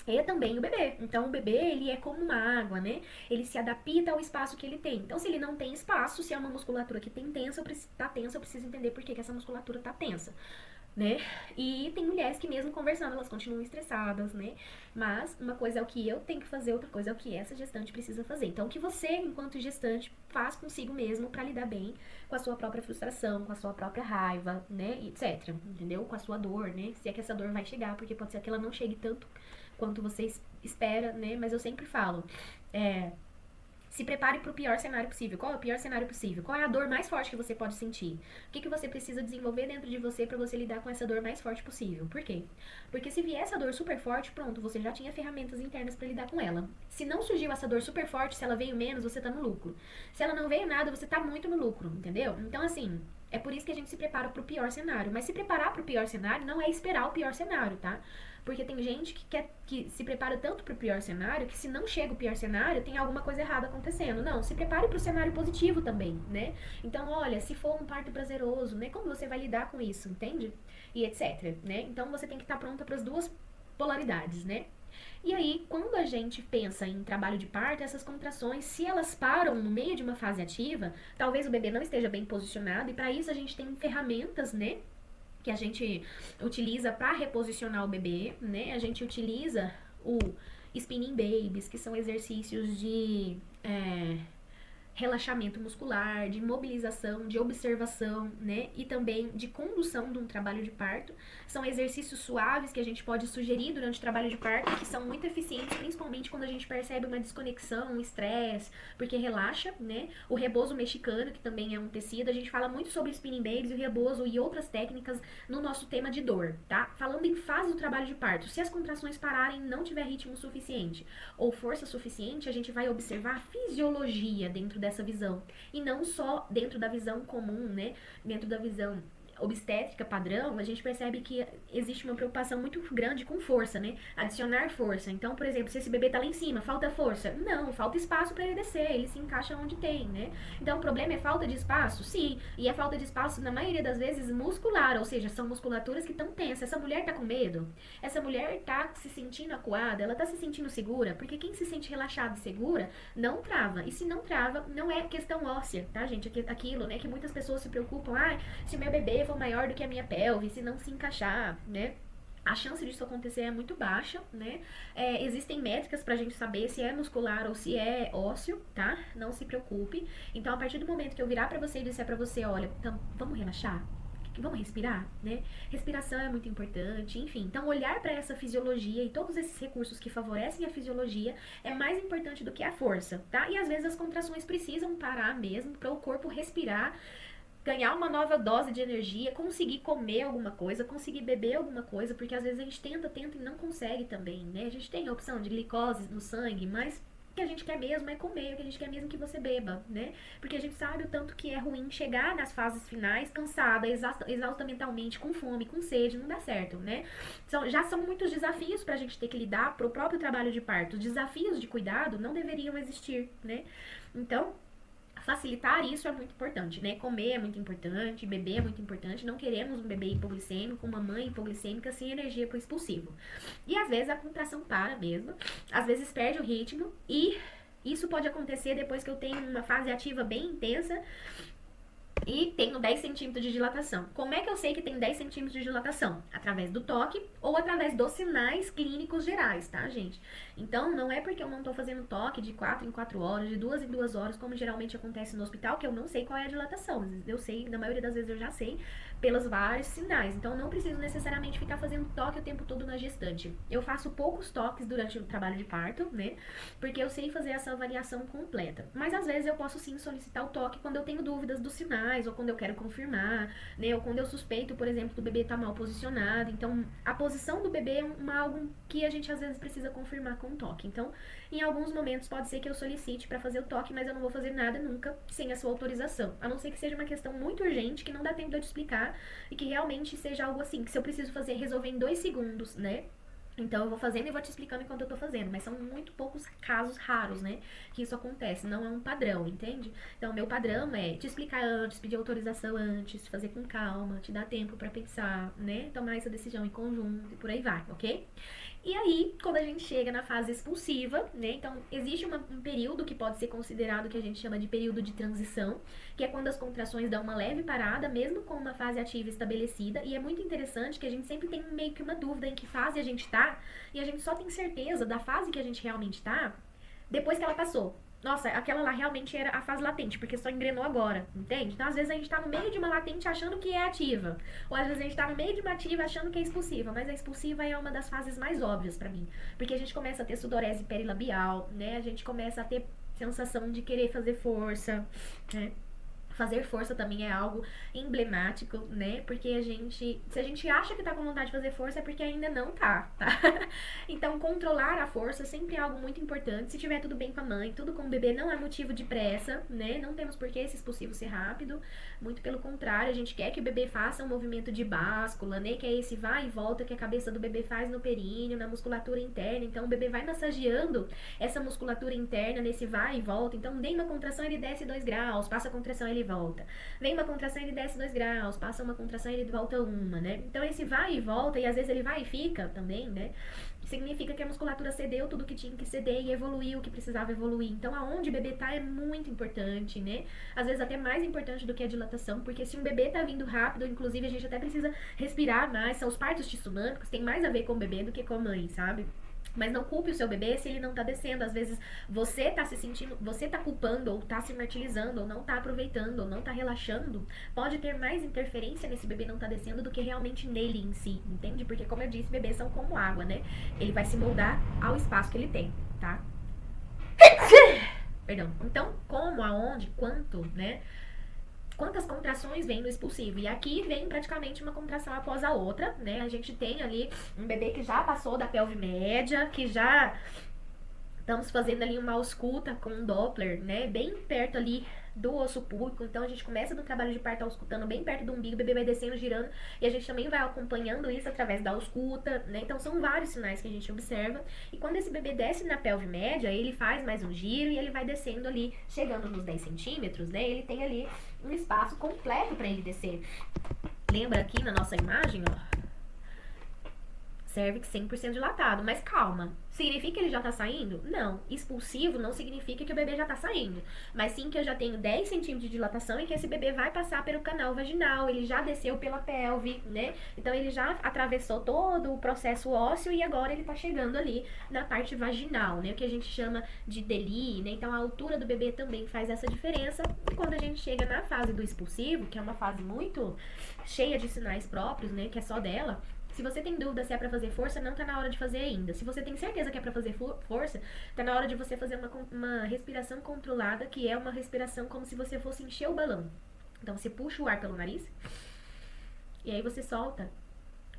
e também o bebê. Então, o bebê, ele é como uma água, né? Ele se adapta ao espaço que ele tem. Então, se ele não tem espaço, se é uma musculatura que tem tensa, tá tensa, eu preciso entender por que essa musculatura tá tensa, né? E tem mulheres que mesmo conversando, elas continuam estressadas, né? Mas uma coisa é o que eu tenho que fazer, outra coisa é o que essa gestante precisa fazer. Então, o que você, enquanto gestante, faz consigo mesmo pra lidar bem com a sua própria frustração, com a sua própria raiva, né? Etc. Entendeu? Com a sua dor, né? Se é que essa dor vai chegar, porque pode ser que ela não chegue tanto quanto você espera, né? Mas eu sempre falo, se prepare para o pior cenário possível. Qual é o pior cenário possível? Qual é a dor mais forte que você pode sentir? O que você precisa desenvolver dentro de você para você lidar com essa dor mais forte possível? Por quê? Porque se vier essa dor super forte, pronto, você já tinha ferramentas internas para lidar com ela. Se não surgiu essa dor super forte, se ela veio menos, você tá no lucro. Se ela não veio nada, você tá muito no lucro, entendeu? Então, assim, é por isso que a gente se prepara para o pior cenário. Mas se preparar para o pior cenário não é esperar o pior cenário, tá? Porque tem gente que se prepara tanto pro pior cenário que se não chega o pior cenário, tem alguma coisa errada acontecendo. Não, se prepare pro cenário positivo também, né? Então, olha, se for um parto prazeroso, né? Como você vai lidar com isso, entende? E etc, né? Então, você tem que estar pronta para as duas polaridades, né? E aí, quando a gente pensa em trabalho de parto, essas contrações, se elas param no meio de uma fase ativa, talvez o bebê não esteja bem posicionado, e para isso a gente tem ferramentas, né? Que a gente utiliza para reposicionar o bebê, né? A gente utiliza o spinning babies, que são exercícios de relaxamento muscular, de mobilização, de observação, né? E também de condução de um trabalho de parto. São exercícios suaves que a gente pode sugerir durante o trabalho de parto, que são muito eficientes, principalmente quando a gente percebe uma desconexão, um estresse, porque relaxa, né? O rebozo mexicano, que também é um tecido, a gente fala muito sobre spinning babies, o rebozo e outras técnicas no nosso tema de dor, tá? Falando em fase do trabalho de parto, se as contrações pararem e não tiver ritmo suficiente ou força suficiente, a gente vai observar a fisiologia dentro dessa visão, e não só dentro da visão comum, né? Dentro da visão obstétrica padrão, a gente percebe que existe uma preocupação muito grande com força, né? Adicionar força. Então, por exemplo, se esse bebê tá lá em cima, falta força? Não, falta espaço para ele descer, ele se encaixa onde tem, né? Então, o problema é falta de espaço? Sim, e é falta de espaço, na maioria das vezes, muscular, ou seja, são musculaturas que estão tensas. Essa mulher tá com medo? Essa mulher tá se sentindo acuada? Ela tá se sentindo segura? Porque quem se sente relaxada e segura, não trava. E se não trava, não é questão óssea, tá, gente? Aquilo, né, que muitas pessoas se preocupam, se o meu bebê for maior do que a minha pelve, se não se encaixar, né? a chance disso acontecer é muito baixa, né? Existem métricas pra gente saber se é muscular ou se é ósseo, tá? Não se preocupe. Então, a partir do momento que eu virar pra você e disser pra você, olha, então, vamos relaxar? Vamos respirar, né? Respiração é muito importante, enfim. Então, olhar para essa fisiologia e todos esses recursos que favorecem a fisiologia é mais importante do que a força, tá? E às vezes as contrações precisam parar mesmo para o corpo respirar, ganhar uma nova dose de energia, conseguir comer alguma coisa, conseguir beber alguma coisa, porque às vezes a gente tenta e não consegue também, né? A gente tem a opção de glicose no sangue, mas o que a gente quer mesmo é comer, o que a gente quer mesmo é que você beba, né? Porque a gente sabe o tanto que é ruim chegar nas fases finais cansada, exausta mentalmente, com fome, com sede, não dá certo, né? Já são muitos desafios pra gente ter que lidar pro próprio trabalho de parto. Os desafios de cuidado não deveriam existir, né? Então, facilitar isso é muito importante, né? Comer é muito importante, beber é muito importante. Não queremos um bebê hipoglicêmico, uma mãe hipoglicêmica sem energia pro expulsivo. E às vezes a contração para mesmo, às vezes perde o ritmo e isso pode acontecer depois que eu tenho uma fase ativa bem intensa e tenho 10 centímetros de dilatação. Como é que eu sei que tem 10 centímetros de dilatação? Através do toque ou através dos sinais clínicos gerais, tá, gente? Então, não é porque eu não tô fazendo toque de 4 em 4 horas, de 2 em 2 horas, como geralmente acontece no hospital, que eu não sei qual é a dilatação. Eu sei, na maioria das vezes eu já sei, pelos vários sinais. Então, não preciso necessariamente ficar fazendo toque o tempo todo na gestante. Eu faço poucos toques durante o trabalho de parto, né? Porque eu sei fazer essa avaliação completa. Mas, às vezes, eu posso sim solicitar o toque quando eu tenho dúvidas dos sinais, ou quando eu quero confirmar, né? Ou quando eu suspeito, por exemplo, do bebê estar mal posicionado. Então, a posição do bebê é algo que a gente, às vezes, precisa confirmar com o toque. Então, em alguns momentos, pode ser que eu solicite para fazer o toque, mas eu não vou fazer nada nunca sem a sua autorização. A não ser que seja uma questão muito urgente, que não dá tempo de eu te explicar, e que realmente seja algo assim, que se eu preciso resolver em 2 segundos, né? Então eu vou fazendo e vou te explicando enquanto eu tô fazendo, mas são muito poucos casos raros, né, que isso acontece, não é um padrão, entende? Então o meu padrão é te explicar antes, pedir autorização antes, fazer com calma, te dar tempo pra pensar, né, tomar essa decisão em conjunto e por aí vai, ok? E aí, quando a gente chega na fase expulsiva, né, então existe um período que pode ser considerado que a gente chama de período de transição, que é quando as contrações dão uma leve parada, mesmo com uma fase ativa estabelecida, e é muito interessante que a gente sempre tem meio que uma dúvida em que fase a gente tá, e a gente só tem certeza da fase que a gente realmente tá depois que ela passou. Nossa, aquela lá realmente era a fase latente, porque só engrenou agora, entende? Então, às vezes a gente tá no meio de uma latente achando que é ativa. Ou às vezes a gente tá no meio de uma ativa achando que é expulsiva. Mas a expulsiva é uma das fases mais óbvias pra mim. Porque a gente começa a ter sudorese perilabial, né? A gente começa a ter sensação de querer fazer força, né? Fazer força também é algo emblemático, né? Porque se a gente acha que tá com vontade de fazer força, é porque ainda não tá? Então, controlar a força sempre é algo muito importante. Se tiver tudo bem com a mãe, tudo com o bebê, não é motivo de pressa, né? Não temos por que esse expulsivo ser rápido. Muito pelo contrário, a gente quer que o bebê faça um movimento de báscula, né? Que é esse vai e volta que a cabeça do bebê faz no períneo, na musculatura interna. Então, o bebê vai massageando essa musculatura interna nesse vai e volta. Então, vem uma contração, ele desce 2 graus, passa a contração, ele volta. Vem uma contração, ele desce 2 graus, passa uma contração, ele volta 1, né? Então, esse vai e volta, e às vezes ele vai e fica também, né? Significa que a musculatura cedeu tudo que tinha que ceder e evoluiu o que precisava evoluir. Então, aonde o bebê tá é muito importante, né? Às vezes até mais importante do que a dilatação, porque se um bebê tá vindo rápido, inclusive a gente até precisa respirar mais. São os partos tissomânicos, tem mais a ver com o bebê do que com a mãe, sabe? Mas não culpe o seu bebê se ele não tá descendo. Às vezes você tá se sentindo, você tá culpando, ou tá se martirizando, ou não tá aproveitando, ou não tá relaxando. Pode ter mais interferência nesse bebê não tá descendo do que realmente nele em si, entende? Porque, como eu disse, bebês são como água, né? Ele vai se moldar ao espaço que ele tem, tá? Perdão. Então, como, aonde, quanto, né? Quantas contrações vem no expulsivo? E aqui vem praticamente uma contração após a outra, né? A gente tem ali um bebê que já passou da pelve média, que já estamos fazendo ali uma ausculta com um Doppler, né? Bem perto ali do osso púbico. Então, a gente começa no trabalho de parto auscultando bem perto do umbigo, o bebê vai descendo, girando, e a gente também vai acompanhando isso através da ausculta, né? Então, são vários sinais que a gente observa. E quando esse bebê desce na pelve média, ele faz mais um giro e ele vai descendo ali, chegando nos 10 centímetros, né? Ele tem ali um espaço completo para ele descer. Lembra aqui na nossa imagem, ó? Cérvix 100% dilatado, mas calma. Significa que ele já tá saindo? Não. Expulsivo não significa que o bebê já tá saindo, mas sim que eu já tenho 10 centímetros de dilatação e que esse bebê vai passar pelo canal vaginal, ele já desceu pela pelve, né? Então ele já atravessou todo o processo ósseo e agora ele tá chegando ali na parte vaginal, né? O que a gente chama de DELI, né? Então a altura do bebê também faz essa diferença. E quando a gente chega na fase do expulsivo, que é uma fase muito cheia de sinais próprios, né? Que é só dela. Se você tem dúvida se é pra fazer força, não tá na hora de fazer ainda. Se você tem certeza que é pra fazer força, tá na hora de você fazer uma respiração controlada, que é uma respiração como se você fosse encher o balão. Então você puxa o ar pelo nariz e aí você solta,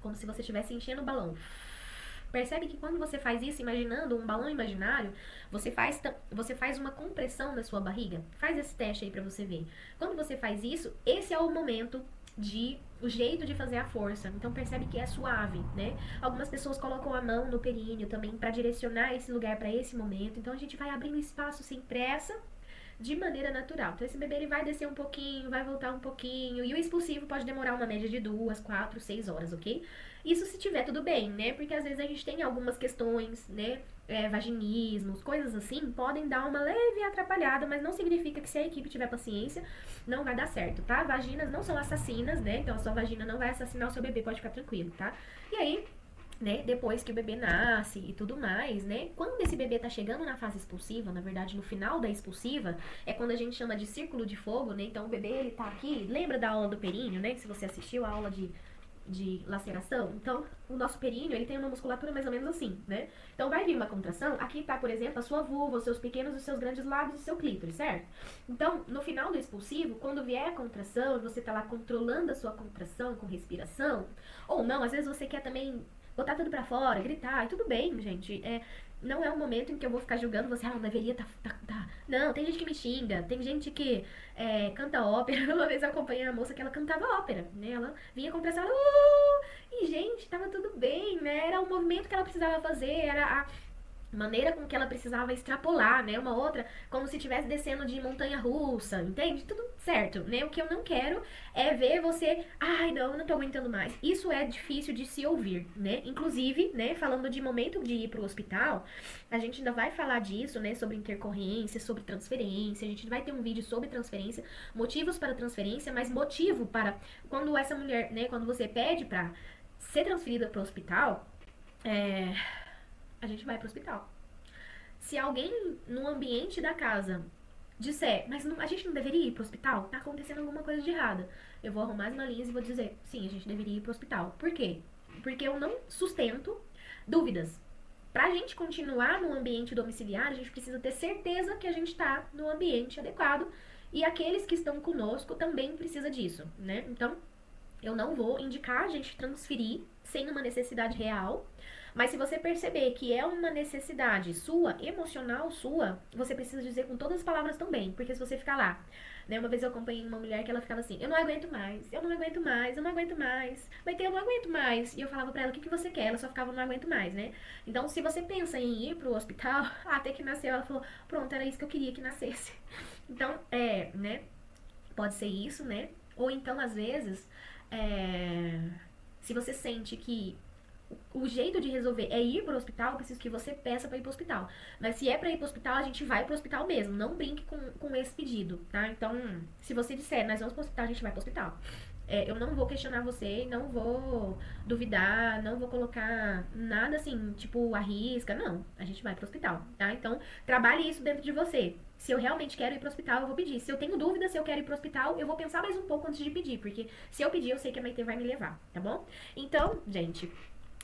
como se você estivesse enchendo o balão. Percebe que quando você faz isso, imaginando um balão imaginário, você faz uma compressão da sua barriga. Faz esse teste aí pra você ver. Quando você faz isso, esse é o momento o jeito de fazer a força. Então percebe que é suave, né? Algumas pessoas colocam a mão no períneo também para direcionar esse lugar para esse momento. Então a gente vai abrindo espaço sem pressa, de maneira natural. Então esse bebê ele vai descer um pouquinho, vai voltar um pouquinho, e o expulsivo pode demorar uma média de 2, 4, 6 horas, ok? Isso se tiver tudo bem, né? Porque às vezes a gente tem algumas questões, né? Vaginismos, coisas assim, podem dar uma leve atrapalhada, mas não significa que se a equipe tiver paciência, não vai dar certo, tá? Vaginas não são assassinas, né? Então a sua vagina não vai assassinar o seu bebê, pode ficar tranquilo, tá? E aí, né, depois que o bebê nasce e tudo mais, né, quando esse bebê tá chegando na fase expulsiva, na verdade no final da expulsiva, é quando a gente chama de círculo de fogo, né, então o bebê ele tá aqui, lembra da aula do períneo, né, se você assistiu a aula de laceração? Então, o nosso períneo, ele tem uma musculatura mais ou menos assim, né? Então, vai vir uma contração, aqui tá, por exemplo, a sua vulva, os seus pequenos, os seus grandes lábios e o seu clítoris, certo? Então, no final do expulsivo, quando vier a contração, você tá lá controlando a sua contração com respiração, ou não, às vezes você quer também botar tudo pra fora, gritar, e tudo bem, gente, não é um momento em que eu vou ficar julgando você, não deveria tá. Não, tem gente que me xinga, tem gente que canta ópera. Uma vez eu acompanhei a moça que ela cantava ópera, né? Ela vinha com pressão, e gente, tava tudo bem, né? Era o movimento que ela precisava fazer, era a maneira com que ela precisava extrapolar, né? Uma outra, como se estivesse descendo de montanha russa, entende? Tudo certo, né? O que eu não quero é ver você, ai não, eu não tô aguentando mais. Isso é difícil de se ouvir, né? Inclusive, né, falando de momento de ir pro hospital, a gente ainda vai falar disso, né, sobre intercorrência, sobre transferência, a gente vai ter um vídeo sobre transferência, motivos para transferência, mas motivo para, quando essa mulher, né, quando você pede pra ser transferida pro hospital, a gente vai pro hospital. Se alguém no ambiente da casa disser, mas a gente não deveria ir pro hospital? Tá acontecendo alguma coisa de errada. Eu vou arrumar as malinhas e vou dizer, sim, a gente deveria ir pro hospital. Por quê? Porque eu não sustento dúvidas. Pra gente continuar no ambiente domiciliar, a gente precisa ter certeza que a gente tá no ambiente adequado e aqueles que estão conosco também precisam disso, né? Então, eu não vou indicar a gente transferir sem uma necessidade real. Mas se você perceber que é uma necessidade sua, emocional sua, você precisa dizer com todas as palavras também. Porque se você ficar lá, né? Uma vez eu acompanhei uma mulher que ela ficava assim, eu não aguento mais, eu não aguento mais, eu não aguento mais. Mas eu não aguento mais. E eu falava pra ela, o que você quer? Ela só ficava, não aguento mais, né? Então, se você pensa em ir pro hospital, até que nasceu, ela falou, pronto, era isso que eu queria que nascesse. Então, né? Pode ser isso, né? Ou então, às vezes, se você sente que o jeito de resolver é ir pro hospital, eu preciso que você peça pra ir pro hospital. Mas se é pra ir pro hospital, a gente vai pro hospital mesmo. Não brinque com esse pedido, tá? Então, se você disser, nós vamos pro hospital, a gente vai pro hospital. Eu não vou questionar você, não vou duvidar, não vou colocar nada assim, tipo, arrisca. Não, a gente vai pro hospital, tá? Então, trabalhe isso dentro de você. Se eu realmente quero ir pro hospital, eu vou pedir. Se eu tenho dúvida se eu quero ir pro hospital, eu vou pensar mais um pouco antes de pedir. Porque se eu pedir, eu sei que a Maitê vai me levar, tá bom? Então, gente,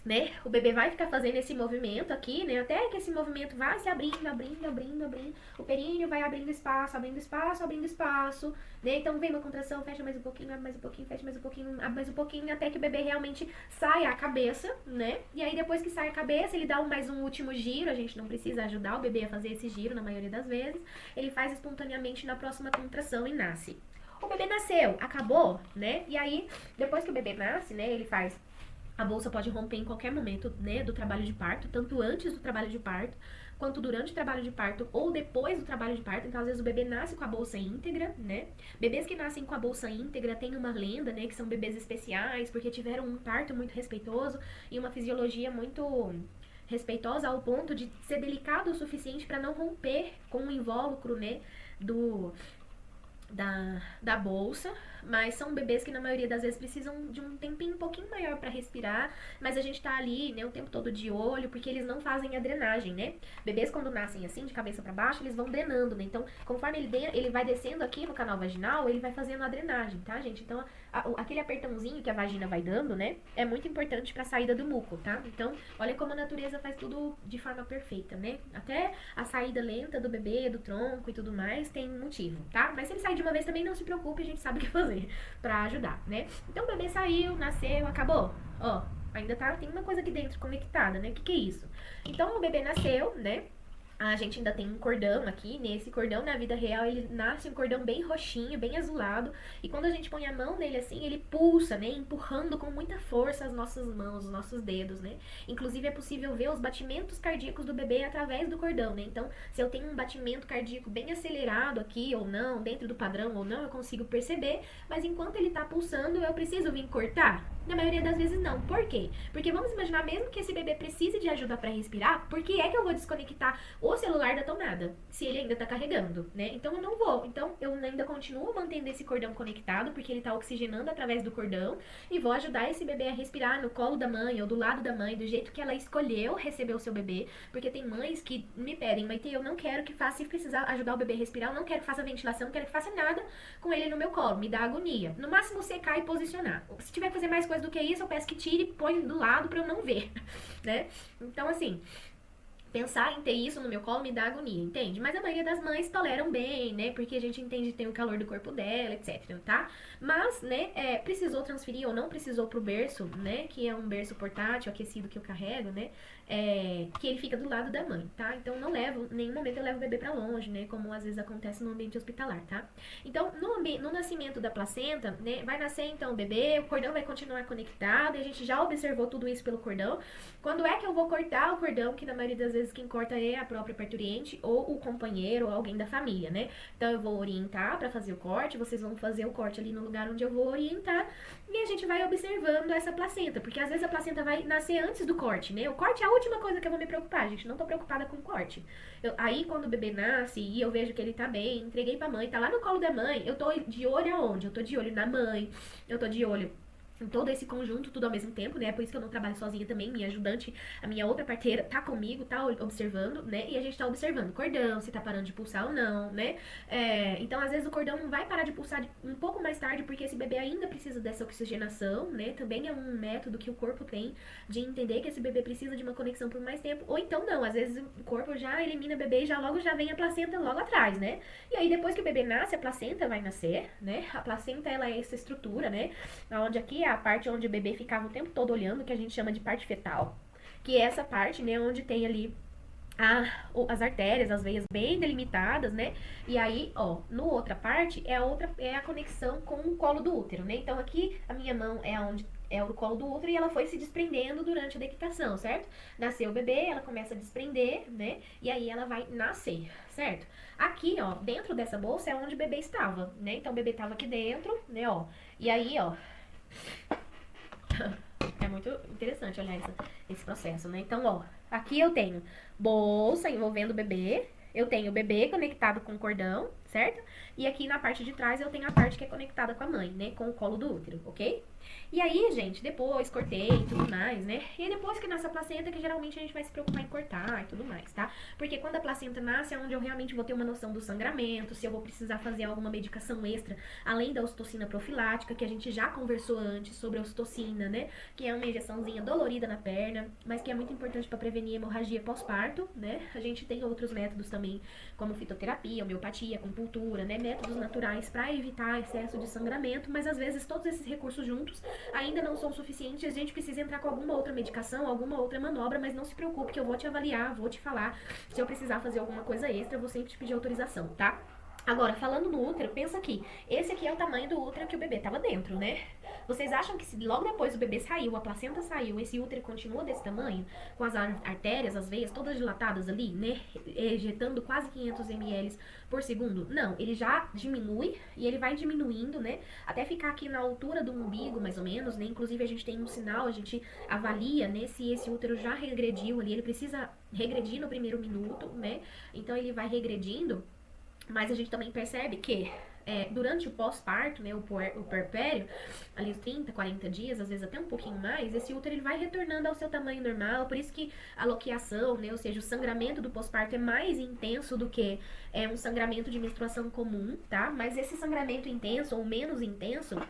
né? O bebê vai ficar fazendo esse movimento aqui, né? Até que esse movimento vai se abrindo, abrindo, abrindo, abrindo. O períneo vai abrindo espaço, abrindo espaço, abrindo espaço, né? Então vem uma contração, fecha mais um pouquinho, abre mais um pouquinho, fecha mais um pouquinho, abre mais um pouquinho, até que o bebê realmente saia a cabeça, né? E aí depois que sai a cabeça, ele dá mais um último giro, a gente não precisa ajudar o bebê a fazer esse giro na maioria das vezes. Ele faz espontaneamente na próxima contração e nasce. O bebê nasceu, acabou, né? E aí, depois que o bebê nasce, né, ele faz... A bolsa pode romper em qualquer momento, né, do trabalho de parto, tanto antes do trabalho de parto, quanto durante o trabalho de parto ou depois do trabalho de parto. Então, às vezes, o bebê nasce com a bolsa íntegra, né? Bebês que nascem com a bolsa íntegra tem uma lenda, né? Que são bebês especiais, porque tiveram um parto muito respeitoso e uma fisiologia muito respeitosa ao ponto de ser delicado o suficiente para não romper com o invólucro, né? Da bolsa, mas são bebês que na maioria das vezes precisam de um tempinho um pouquinho maior para respirar, mas a gente tá ali, né, o tempo todo de olho, porque eles não fazem a drenagem, né? Bebês quando nascem assim, de cabeça para baixo, eles vão drenando, né? Então, conforme ele vai descendo aqui no canal vaginal, ele vai fazendo a drenagem, tá, gente? Então, aquele apertãozinho que a vagina vai dando, né, é muito importante para a saída do muco, tá? Então, olha como a natureza faz tudo de forma perfeita, né? Até a saída lenta do bebê, do tronco e tudo mais, tem motivo, tá? Mas se ele sair de uma vez também, não se preocupe, a gente sabe o que fazer pra ajudar, né? Então o bebê saiu, nasceu, acabou. Ó, ainda tem uma coisa aqui dentro conectada, né? O que é isso? Então o bebê nasceu, né? A gente ainda tem um cordão aqui, nesse cordão na vida real ele nasce um cordão bem roxinho, bem azulado, e quando a gente põe a mão nele assim, ele pulsa, né, empurrando com muita força as nossas mãos, os nossos dedos, né. Inclusive é possível ver os batimentos cardíacos do bebê através do cordão, né. Então, se eu tenho um batimento cardíaco bem acelerado aqui ou não, dentro do padrão ou não, eu consigo perceber, mas enquanto ele tá pulsando, eu preciso vir cortar? Na maioria das vezes não. Por quê? Porque vamos imaginar, mesmo que esse bebê precise de ajuda para respirar, por que é que eu vou desconectar o celular da tomada, se ele ainda tá carregando, né? Então eu não vou. Então eu ainda continuo mantendo esse cordão conectado, porque ele tá oxigenando através do cordão, e vou ajudar esse bebê a respirar no colo da mãe ou do lado da mãe, do jeito que ela escolheu receber o seu bebê, porque tem mães que me pedem, mas eu não quero que faça, se precisar ajudar o bebê a respirar, eu não quero que faça ventilação, não quero que faça nada com ele no meu colo, me dá agonia. No máximo secar e posicionar. Se tiver que fazer mais coisa do que isso, eu peço que tire e põe do lado pra eu não ver, né? Então, assim, pensar em ter isso no meu colo me dá agonia, entende? Mas a maioria das mães toleram bem, né? Porque a gente entende que tem o calor do corpo dela, etc, tá? Mas, né, precisou transferir ou não precisou pro berço, né? Que é um berço portátil, aquecido que eu carrego, né? Que ele fica do lado da mãe, tá? Então não levo, em nenhum momento eu levo o bebê pra longe, né? Como às vezes acontece no ambiente hospitalar, tá? Então, no nascimento da placenta, né? Vai nascer então o bebê, o cordão vai continuar conectado, e a gente já observou tudo isso pelo cordão. Quando é que eu vou cortar o cordão, que na maioria das vezes quem corta é a própria parturiente ou o companheiro ou alguém da família, né? Então eu vou orientar pra fazer o corte, vocês vão fazer o corte ali no lugar onde eu vou orientar, e a gente vai observando essa placenta, porque às vezes a placenta vai nascer antes do corte, né? O corte é a última coisa que eu vou me preocupar, gente, não tô preocupada com o corte. Aí quando o bebê nasce e eu vejo que ele tá bem, entreguei pra mãe, tá lá no colo da mãe, eu tô de olho aonde? Eu tô de olho na mãe, eu tô de olho em todo esse conjunto, tudo ao mesmo tempo, né? É por isso que eu não trabalho sozinha também, minha ajudante, a minha outra parteira tá comigo, tá observando, né? E a gente tá observando o cordão, se tá parando de pulsar ou não, né? Então, às vezes o cordão não vai parar de pulsar um pouco mais tarde, porque esse bebê ainda precisa dessa oxigenação, né? Também é um método que o corpo tem de entender que esse bebê precisa de uma conexão por mais tempo, ou então não, às vezes o corpo já elimina o bebê e logo já vem a placenta logo atrás, né? E aí depois que o bebê nasce, a placenta vai nascer, né? A placenta, ela é essa estrutura, né? Onde aqui é a parte onde o bebê ficava o tempo todo olhando, que a gente chama de parte fetal, que é essa parte, né, onde tem ali as artérias, as veias bem delimitadas, né? E aí, ó, no outra parte é a conexão com o colo do útero, né? Então aqui a minha mão é onde é o colo do útero e ela foi se desprendendo durante a dectação, certo? Nasceu o bebê, ela começa a desprender, né? E aí ela vai nascer, certo? Aqui, ó, dentro dessa bolsa é onde o bebê estava, né? Então o bebê estava aqui dentro, né, ó. E aí, ó, é muito interessante olhar esse processo, né? Então, ó, aqui eu tenho bolsa envolvendo o bebê, eu tenho o bebê conectado com o cordão, certo? E aqui na parte de trás eu tenho a parte que é conectada com a mãe, né? Com o colo do útero, ok? E aí, gente, depois cortei e tudo mais, né? E depois que nasce a placenta, que geralmente a gente vai se preocupar em cortar e tudo mais, tá? Porque quando a placenta nasce é onde eu realmente vou ter uma noção do sangramento, se eu vou precisar fazer alguma medicação extra, além da ocitocina profilática, que a gente já conversou antes sobre a ocitocina, né? Que é uma injeçãozinha dolorida na perna, mas que é muito importante para prevenir hemorragia pós-parto, né? A gente tem outros métodos também, como fitoterapia, homeopatia, acupuntura, né? Métodos naturais para evitar excesso de sangramento, mas às vezes todos esses recursos juntos ainda não são suficientes, a gente precisa entrar com alguma outra medicação, alguma outra manobra, mas não se preocupe que eu vou te avaliar, vou te falar, se eu precisar fazer alguma coisa extra, eu vou sempre te pedir autorização, tá? Agora, falando no útero, pensa aqui. Esse aqui é o tamanho do útero que o bebê tava dentro, né? Vocês acham que se logo depois o bebê saiu, a placenta saiu, esse útero continua desse tamanho? Com as artérias, as veias todas dilatadas ali, né? Ejetando quase 500 ml por segundo? Não, ele já diminui e ele vai diminuindo, né? Até ficar aqui na altura do umbigo, mais ou menos, né? Inclusive a gente tem um sinal, a gente avalia, né? Se esse útero já regrediu ali, ele precisa regredir no primeiro minuto, né? Então ele vai regredindo. Mas a gente também percebe que durante o pós-parto, né, o puerpério, ali os 30, 40 dias, às vezes até um pouquinho mais, esse útero ele vai retornando ao seu tamanho normal, por isso que a loqueação, né, ou seja, o sangramento do pós-parto é mais intenso do que um sangramento de menstruação comum, tá? Mas esse sangramento intenso ou menos intenso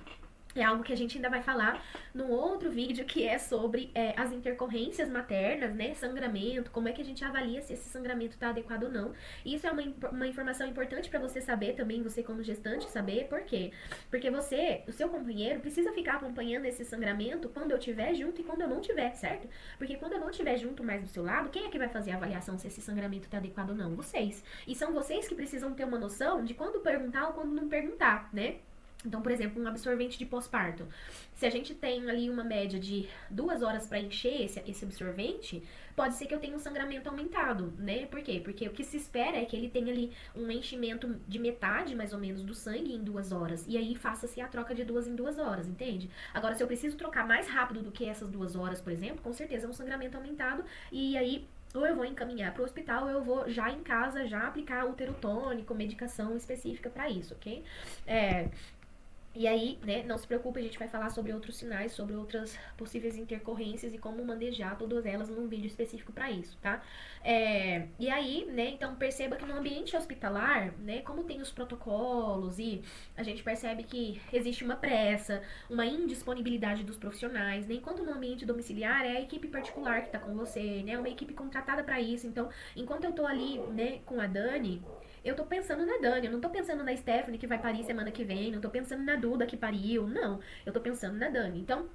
é algo que a gente ainda vai falar num outro vídeo que é sobre as intercorrências maternas, né? Sangramento, como é que a gente avalia se esse sangramento está adequado ou não. Isso é uma informação importante para você saber também, você como gestante saber. Por quê? Porque você, o seu companheiro, precisa ficar acompanhando esse sangramento quando eu estiver junto e quando eu não estiver, certo? Porque quando eu não estiver junto mais do seu lado, quem é que vai fazer a avaliação se esse sangramento está adequado ou não? Vocês. E são vocês que precisam ter uma noção de quando perguntar ou quando não perguntar, né? Então, por exemplo, um absorvente de pós-parto. Se a gente tem ali uma média de 2 horas para encher esse absorvente, pode ser que eu tenha um sangramento aumentado, né? Por quê? Porque o que se espera é que ele tenha ali um enchimento de metade, mais ou menos, do sangue em 2 horas. E aí faça-se a troca de 2 em 2 horas, entende? Agora, se eu preciso trocar mais rápido do que essas 2 horas, por exemplo, com certeza é um sangramento aumentado. E aí ou eu vou encaminhar para o hospital, ou eu vou já em casa, já aplicar útero tônico, medicação específica para isso, ok? E aí, né, não se preocupe, a gente vai falar sobre outros sinais, sobre outras possíveis intercorrências e como manejar todas elas num vídeo específico para isso, tá? E aí, né, então perceba que no ambiente hospitalar, né, como tem os protocolos e a gente percebe que existe uma pressa, uma indisponibilidade dos profissionais, né, enquanto no ambiente domiciliar é a equipe particular que tá com você, né, uma equipe contratada para isso. Então, enquanto eu tô ali, né, com a Dani, eu tô pensando na Dani, eu não tô pensando na Stephanie que vai parir semana que vem, não tô pensando na Duda que pariu, não. Eu tô pensando na Dani. Então,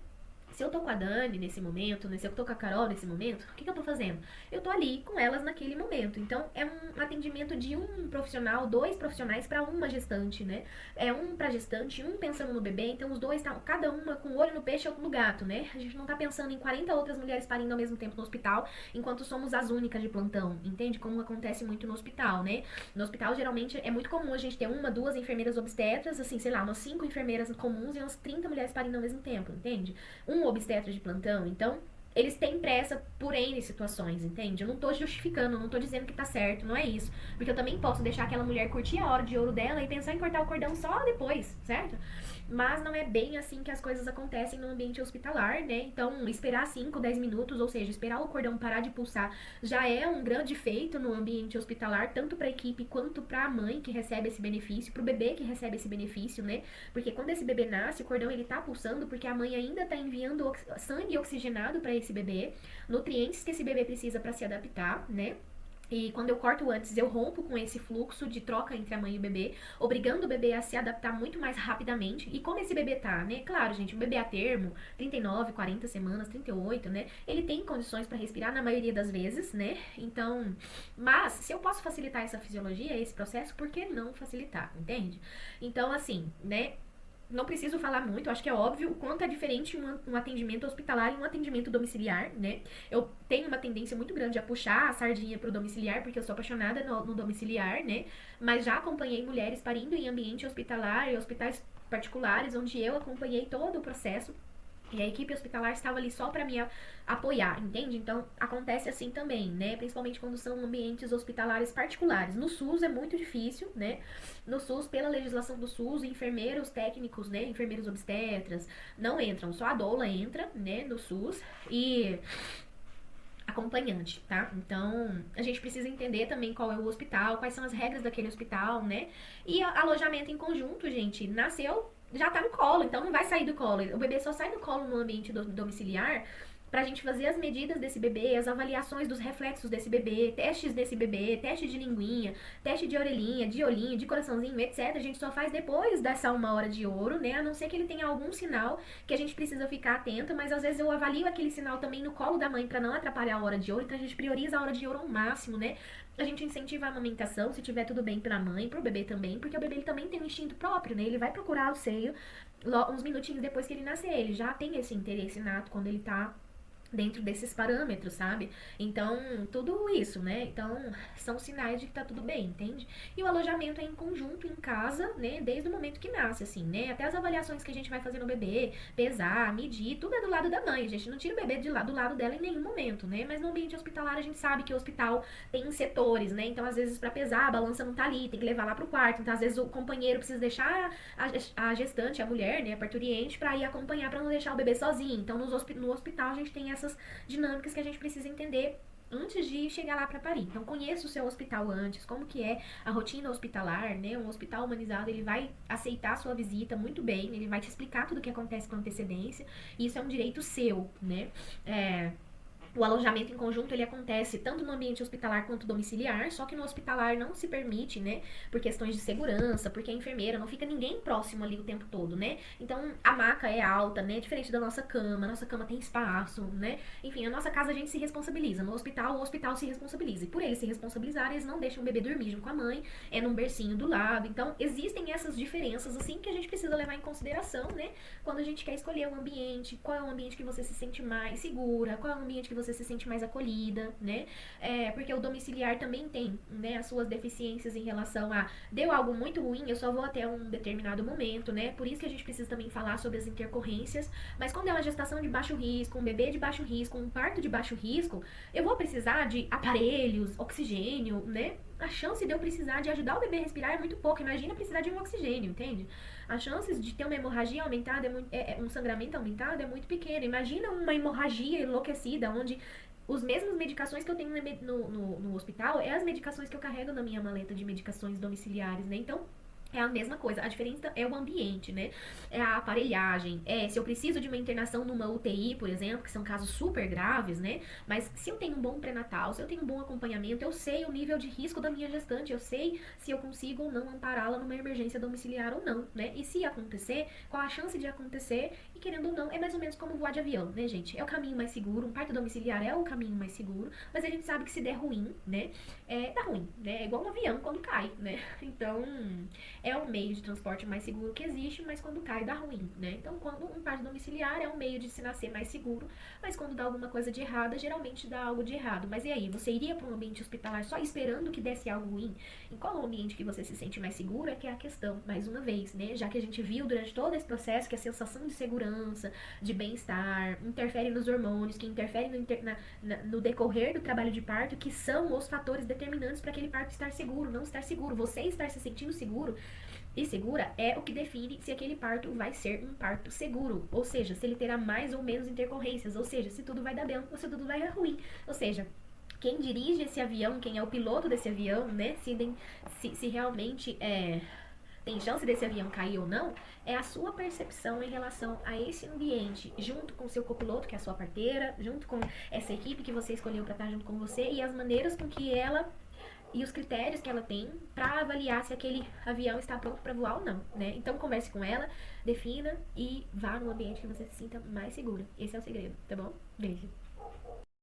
se eu tô com a Dani nesse momento, né, se eu tô com a Carol nesse momento, o que eu tô fazendo? Eu tô ali com elas naquele momento. Então, é um atendimento de um profissional, 2 profissionais para uma gestante, né? É um pra gestante, um pensando no bebê, então os dois, cada uma com o olho no peixe e outro no gato, né? A gente não tá pensando em 40 outras mulheres parindo ao mesmo tempo no hospital, enquanto somos as únicas de plantão, entende? Como acontece muito no hospital, né? No hospital, geralmente, é muito comum a gente ter 1, 2 enfermeiras obstetras, assim, sei lá, umas 5 enfermeiras comuns e umas 30 mulheres parindo ao mesmo tempo, entende? Obstetra de plantão, então eles têm pressa por N situações, entende? Eu não tô justificando, não tô dizendo que tá certo, não é isso. Porque eu também posso deixar aquela mulher curtir a hora de ouro dela e pensar em cortar o cordão só depois, certo? Mas não é bem assim que as coisas acontecem no ambiente hospitalar, né? Então, esperar 5, 10 minutos, ou seja, esperar o cordão parar de pulsar, já é um grande feito no ambiente hospitalar, tanto para a equipe quanto para a mãe que recebe esse benefício, para o bebê que recebe esse benefício, né? Porque quando esse bebê nasce, o cordão ele tá pulsando porque a mãe ainda tá enviando sangue oxigenado para esse bebê, nutrientes que esse bebê precisa para se adaptar, né? E quando eu corto antes, eu rompo com esse fluxo de troca entre a mãe e o bebê, obrigando o bebê a se adaptar muito mais rapidamente. E como esse bebê tá, né? Claro, gente, um bebê a termo, 39, 40 semanas, 38, né? Ele tem condições para respirar na maioria das vezes, né? Então, mas se eu posso facilitar essa fisiologia, esse processo, por que não facilitar, entende? Então, assim, né? Não preciso falar muito, acho que é óbvio o quanto é diferente um atendimento hospitalar e um atendimento domiciliar, né? Eu tenho uma tendência muito grande a puxar a sardinha pro domiciliar, porque eu sou apaixonada no domiciliar, né? Mas já acompanhei mulheres parindo em ambiente hospitalar e hospitais particulares, onde eu acompanhei todo o processo. E a equipe hospitalar estava ali só para me apoiar, entende? Então, acontece assim também, né? Principalmente quando são ambientes hospitalares particulares. No SUS é muito difícil, né? No SUS, pela legislação do SUS, enfermeiros técnicos, né? Enfermeiros obstetras não entram. Só a doula entra, né? No SUS. E acompanhante, tá? Então, a gente precisa entender também qual é o hospital, quais são as regras daquele hospital, né? E alojamento em conjunto, gente, nasceu, já tá no colo, então não vai sair do colo. O bebê só sai do colo no ambiente domiciliar pra gente fazer as medidas desse bebê, as avaliações dos reflexos desse bebê, testes desse bebê, teste de linguinha, teste de orelhinha, de olhinho, de coraçãozinho, etc. A gente só faz depois dessa 1 hora de ouro, né? A não ser que ele tenha algum sinal que a gente precisa ficar atento, mas às vezes eu avalio aquele sinal também no colo da mãe pra não atrapalhar a hora de ouro, então a gente prioriza a hora de ouro ao máximo, né? A gente incentiva a amamentação, se tiver tudo bem pra mãe, pro bebê também, porque o bebê ele também tem um instinto próprio, né? Ele vai procurar o seio uns minutinhos depois que ele nascer. Ele já tem esse interesse inato quando ele tá dentro desses parâmetros, sabe? Então, tudo isso, né? Então, são sinais de que tá tudo bem, entende? E o alojamento é em conjunto, em casa, né? Desde o momento que nasce, assim, né? Até as avaliações que a gente vai fazer no bebê, pesar, medir, tudo é do lado da mãe. A gente não tira o bebê do lado dela em nenhum momento, né? Mas no ambiente hospitalar, a gente sabe que o hospital tem setores, né? Então, às vezes, pra pesar, a balança não tá ali, tem que levar lá pro quarto. Então, às vezes, o companheiro precisa deixar a gestante, a mulher, né? A parturiente, pra ir acompanhar, pra não deixar o bebê sozinho. Então, no hospital, a gente tem essas dinâmicas que a gente precisa entender antes de chegar lá para parir. Então, conheça o seu hospital antes, como que é a rotina hospitalar, né? Um hospital humanizado, ele vai aceitar a sua visita muito bem, ele vai te explicar tudo o que acontece com antecedência, e isso é um direito seu, né? O alojamento em conjunto, ele acontece tanto no ambiente hospitalar quanto domiciliar, só que no hospitalar não se permite, né, por questões de segurança, porque a enfermeira não fica ninguém próximo ali o tempo todo, né? Então, a maca é alta, né, diferente da nossa cama, a nossa cama tem espaço, né? Enfim, a nossa casa a gente se responsabiliza, no hospital, o hospital se responsabiliza, e por eles se responsabilizarem, eles não deixam o bebê dormir junto com a mãe, é num bercinho do lado. Então, existem essas diferenças, assim, que a gente precisa levar em consideração, né, quando a gente quer escolher um ambiente, qual é o ambiente que você se sente mais segura, qual é o ambiente que você se sente mais acolhida, né? Porque o domiciliar também tem, né, as suas deficiências em relação a deu algo muito ruim, eu só vou até um determinado momento, né? Por isso que a gente precisa também falar sobre as intercorrências. Mas quando é uma gestação de baixo risco, um bebê de baixo risco, um parto de baixo risco, eu vou precisar de aparelhos, oxigênio, né? A chance de eu precisar de ajudar o bebê a respirar é muito pouca. Imagina precisar de um oxigênio, entende? As chances de ter uma hemorragia aumentada, um sangramento aumentado é muito pequeno. Imagina uma hemorragia enlouquecida, onde os mesmas medicações que eu tenho no hospital é as medicações que eu carrego na minha maleta de medicações domiciliares, né? Então, é a mesma coisa, a diferença é o ambiente, né? É a aparelhagem, se eu preciso de uma internação numa UTI, por exemplo, que são casos super graves, né? Mas se eu tenho um bom pré-natal, se eu tenho um bom acompanhamento, eu sei o nível de risco da minha gestante, eu sei se eu consigo ou não ampará-la numa emergência domiciliar ou não, né? E se acontecer, qual a chance de acontecer, e querendo ou não, é mais ou menos como voar de avião, né, gente? É o caminho mais seguro, um parto domiciliar é o caminho mais seguro, mas a gente sabe que se der ruim, né? Dá ruim, né? É igual um avião quando cai, né? Então, é o meio de transporte mais seguro que existe, mas quando cai dá ruim, né? Então, quando um parto domiciliar é um meio de se nascer mais seguro, mas quando dá alguma coisa de errada, geralmente dá algo de errado. Mas e aí, você iria para um ambiente hospitalar só esperando que desse algo ruim? Em qual ambiente que você se sente mais seguro é que é a questão, mais uma vez, né? Já que a gente viu durante todo esse processo que a sensação de segurança, de bem-estar, interfere nos hormônios, que interfere no decorrer do trabalho de parto, que são os fatores determinantes para aquele parto estar seguro, não estar seguro. Você estar se sentindo seguro e segura é o que define se aquele parto vai ser um parto seguro, ou seja, se ele terá mais ou menos intercorrências, ou seja, se tudo vai dar bem ou se tudo vai dar ruim, ou seja, quem dirige esse avião, quem é o piloto desse avião, né, se realmente tem chance desse avião cair ou não, é a sua percepção em relação a esse ambiente, junto com o seu copiloto, que é a sua parteira, junto com essa equipe que você escolheu para estar junto com você, e as maneiras com que ela e os critérios que ela tem para avaliar se aquele avião está pronto para voar ou não, né? Então converse com ela, defina e vá no ambiente que você se sinta mais segura. Esse é o segredo, tá bom? Beijo.